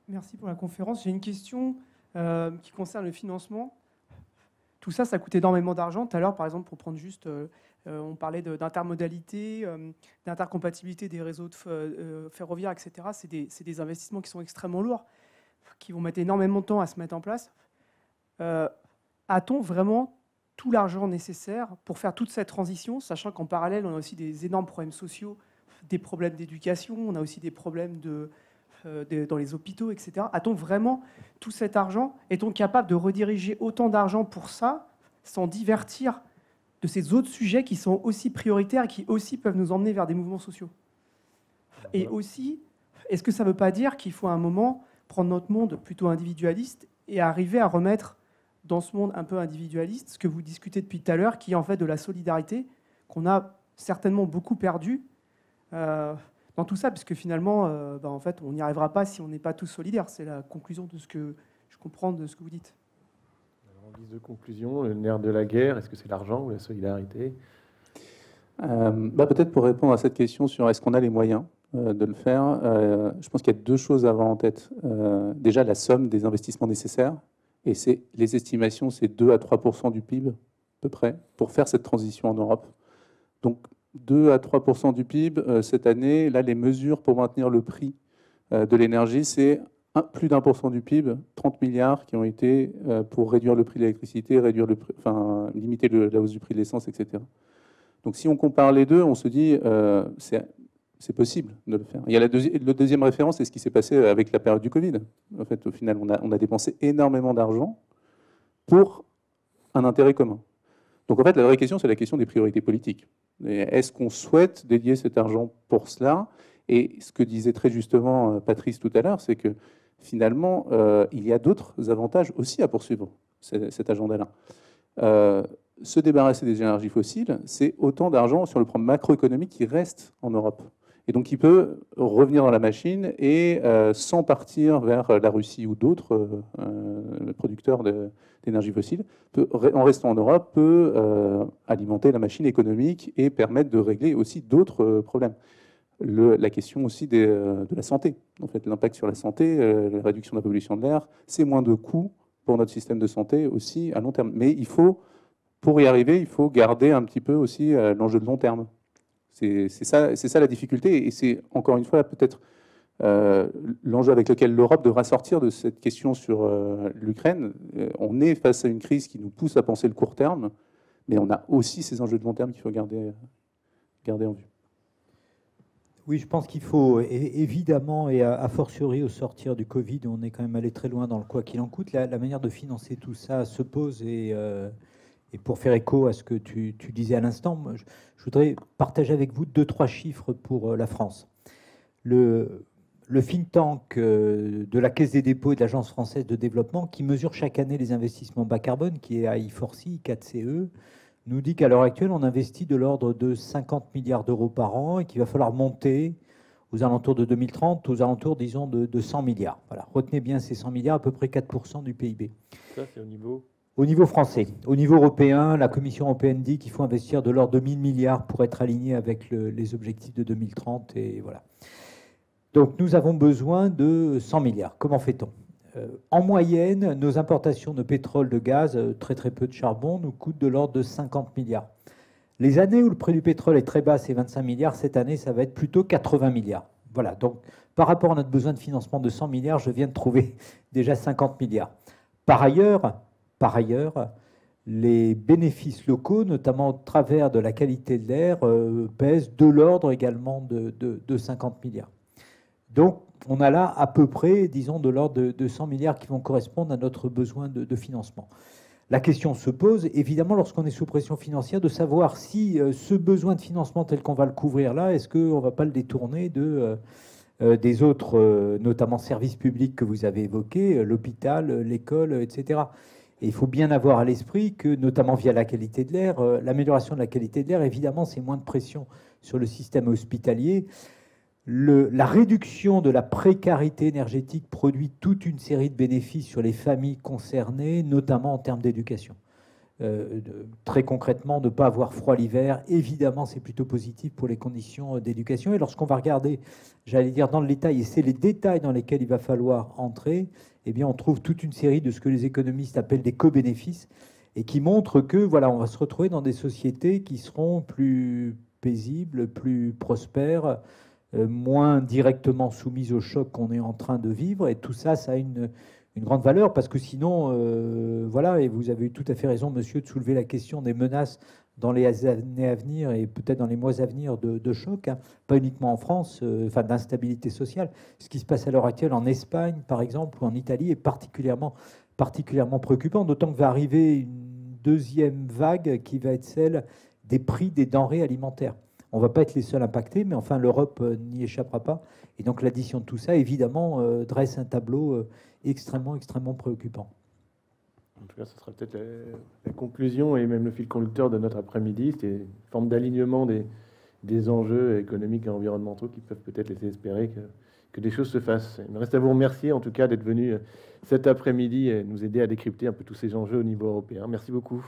Merci pour la conférence. J'ai une question qui concerne le financement. Tout ça, ça coûte énormément d'argent. Tout à l'heure, par exemple, pour prendre juste, on parlait d'intermodalité, d'intercompatibilité des réseaux ferroviaires, etc. C'est des investissements qui sont extrêmement lourds, qui vont mettre énormément de temps à se mettre en place. A-t-on vraiment tout l'argent nécessaire pour faire toute cette transition, sachant qu'en parallèle, on a aussi des énormes problèmes sociaux, des problèmes d'éducation, on a aussi des problèmes dans les hôpitaux, etc. A-t-on vraiment tout cet argent? Est-on capable de rediriger autant d'argent pour ça, sans divertir de ces autres sujets qui sont aussi prioritaires et qui aussi peuvent nous emmener vers des mouvements sociaux? Et aussi, est-ce que ça ne veut pas dire qu'il faut à un moment prendre notre monde plutôt individualiste et arriver à remettre dans ce monde un peu individualiste ce que vous discutez depuis tout à l'heure, qui est en fait de la solidarité, qu'on a certainement beaucoup perdu dans tout ça, parce que finalement, en fait, on n'y arrivera pas si on n'est pas tous solidaires. C'est la conclusion de ce que je comprends de ce que vous dites. Alors, en guise de conclusion, le nerf de la guerre, est-ce que c'est l'argent ou la solidarité? Peut-être pour répondre à cette question sur est-ce qu'on a les moyens de le faire, je pense qu'il y a deux choses à avoir en tête. Déjà, la somme des investissements nécessaires, et les estimations, c'est 2 à 3% du PIB, à peu près, pour faire cette transition en Europe. Donc, 2 à 3% du PIB cette année. Là, les mesures pour maintenir le prix de l'énergie, c'est plus d'1% du PIB, 30 milliards qui ont été pour réduire le prix de l'électricité, limiter la hausse du prix de l'essence, etc. Donc, si on compare les deux, on se dit c'est possible de le faire. Il y a la deuxième référence, c'est ce qui s'est passé avec la période du Covid. En fait, au final, on a dépensé énormément d'argent pour un intérêt commun. Donc, en fait, la vraie question, c'est la question des priorités politiques. Est-ce qu'on souhaite dédier cet argent pour cela? Et ce que disait très justement Patrice tout à l'heure, c'est que finalement, il y a d'autres avantages aussi à poursuivre cet agenda-là. Se débarrasser des énergies fossiles, c'est autant d'argent sur le plan macroéconomique qui reste en Europe. Et donc, il peut revenir dans la machine et, sans partir vers la Russie ou d'autres producteurs d'énergie fossile, en restant en Europe, peut alimenter la machine économique et permettre de régler aussi d'autres problèmes. La question aussi de la santé. En fait, l'impact sur la santé, la réduction de la pollution de l'air, c'est moins de coûts pour notre système de santé aussi à long terme. Mais pour y arriver, il faut garder un petit peu aussi l'enjeu de long terme. C'est ça la difficulté, et c'est encore une fois peut-être l'enjeu avec lequel l'Europe devra sortir de cette question sur l'Ukraine. On est face à une crise qui nous pousse à penser le court terme, mais on a aussi ces enjeux de long terme qu'il faut garder en vue. Oui, je pense qu'il faut évidemment, et a fortiori au sortir du Covid, on est quand même allé très loin dans le quoi qu'il en coûte, la manière de financer tout ça se pose, et pour faire écho à ce que tu disais à l'instant, je voudrais partager avec vous 2-3 chiffres pour la France. Le think tank de la Caisse des dépôts et de l'Agence française de développement, qui mesure chaque année les investissements bas carbone, qui est AI4C, 4CE, nous dit qu'à l'heure actuelle, on investit de l'ordre de 50 milliards d'euros par an et qu'il va falloir monter aux alentours de 2030, aux alentours, disons, de 100 milliards. Voilà. Retenez bien ces 100 milliards, à peu près 4% du PIB. Ça, c'est au niveau français. Au niveau européen, la Commission européenne dit qu'il faut investir de l'ordre de 1000 milliards pour être aligné avec les objectifs de 2030. Et voilà. Donc, nous avons besoin de 100 milliards. Comment fait-on ? En moyenne, nos importations de pétrole, de gaz, très très peu de charbon, nous coûtent de l'ordre de 50 milliards. Les années où le prix du pétrole est très bas, c'est 25 milliards. Cette année, ça va être plutôt 80 milliards. Voilà, donc par rapport à notre besoin de financement de 100 milliards, je viens de trouver déjà 50 milliards. Par ailleurs, les bénéfices locaux, notamment au travers de la qualité de l'air, pèsent de l'ordre également de 50 milliards. Donc, on a là à peu près, disons, de l'ordre de 100 milliards qui vont correspondre à notre besoin de financement. La question se pose, évidemment, lorsqu'on est sous pression financière, de savoir si ce besoin de financement tel qu'on va le couvrir là, est-ce qu'on ne va pas le détourner des autres, notamment services publics que vous avez évoqués, l'hôpital, l'école, etc. Et il faut bien avoir à l'esprit que, notamment via la qualité de l'air, l'amélioration de la qualité de l'air, évidemment, c'est moins de pression sur le système hospitalier. La réduction de la précarité énergétique produit toute une série de bénéfices sur les familles concernées, notamment en termes d'éducation. Très concrètement, ne pas avoir froid l'hiver, évidemment, c'est plutôt positif pour les conditions d'éducation. Et lorsqu'on va regarder, j'allais dire dans le détail, et c'est les détails dans lesquels il va falloir entrer, eh bien, on trouve toute une série de ce que les économistes appellent des co-bénéfices, et qui montrent que, voilà, on va se retrouver dans des sociétés qui seront plus paisibles, plus prospères, moins directement soumises au choc qu'on est en train de vivre. Et tout ça, ça a une grande valeur, parce que sinon, voilà, et vous avez eu tout à fait raison, monsieur, de soulever la question des menaces dans les années à venir et peut-être dans les mois à venir de choc, hein, pas uniquement en France, enfin d'instabilité sociale. Ce qui se passe à l'heure actuelle en Espagne, par exemple, ou en Italie, est particulièrement préoccupant, d'autant que va arriver une deuxième vague qui va être celle des prix des denrées alimentaires. On ne va pas être les seuls impactés, mais enfin l'Europe n'y échappera pas. Et donc l'addition de tout ça, évidemment, dresse un tableau extrêmement préoccupant. En tout cas, ce sera peut-être la conclusion et même le fil conducteur de notre après-midi. C'est une forme d'alignement des enjeux économiques et environnementaux qui peuvent peut-être laisser espérer que des choses se fassent. Il me reste à vous remercier en tout cas d'être venu cet après-midi et nous aider à décrypter un peu tous ces enjeux au niveau européen. Merci beaucoup.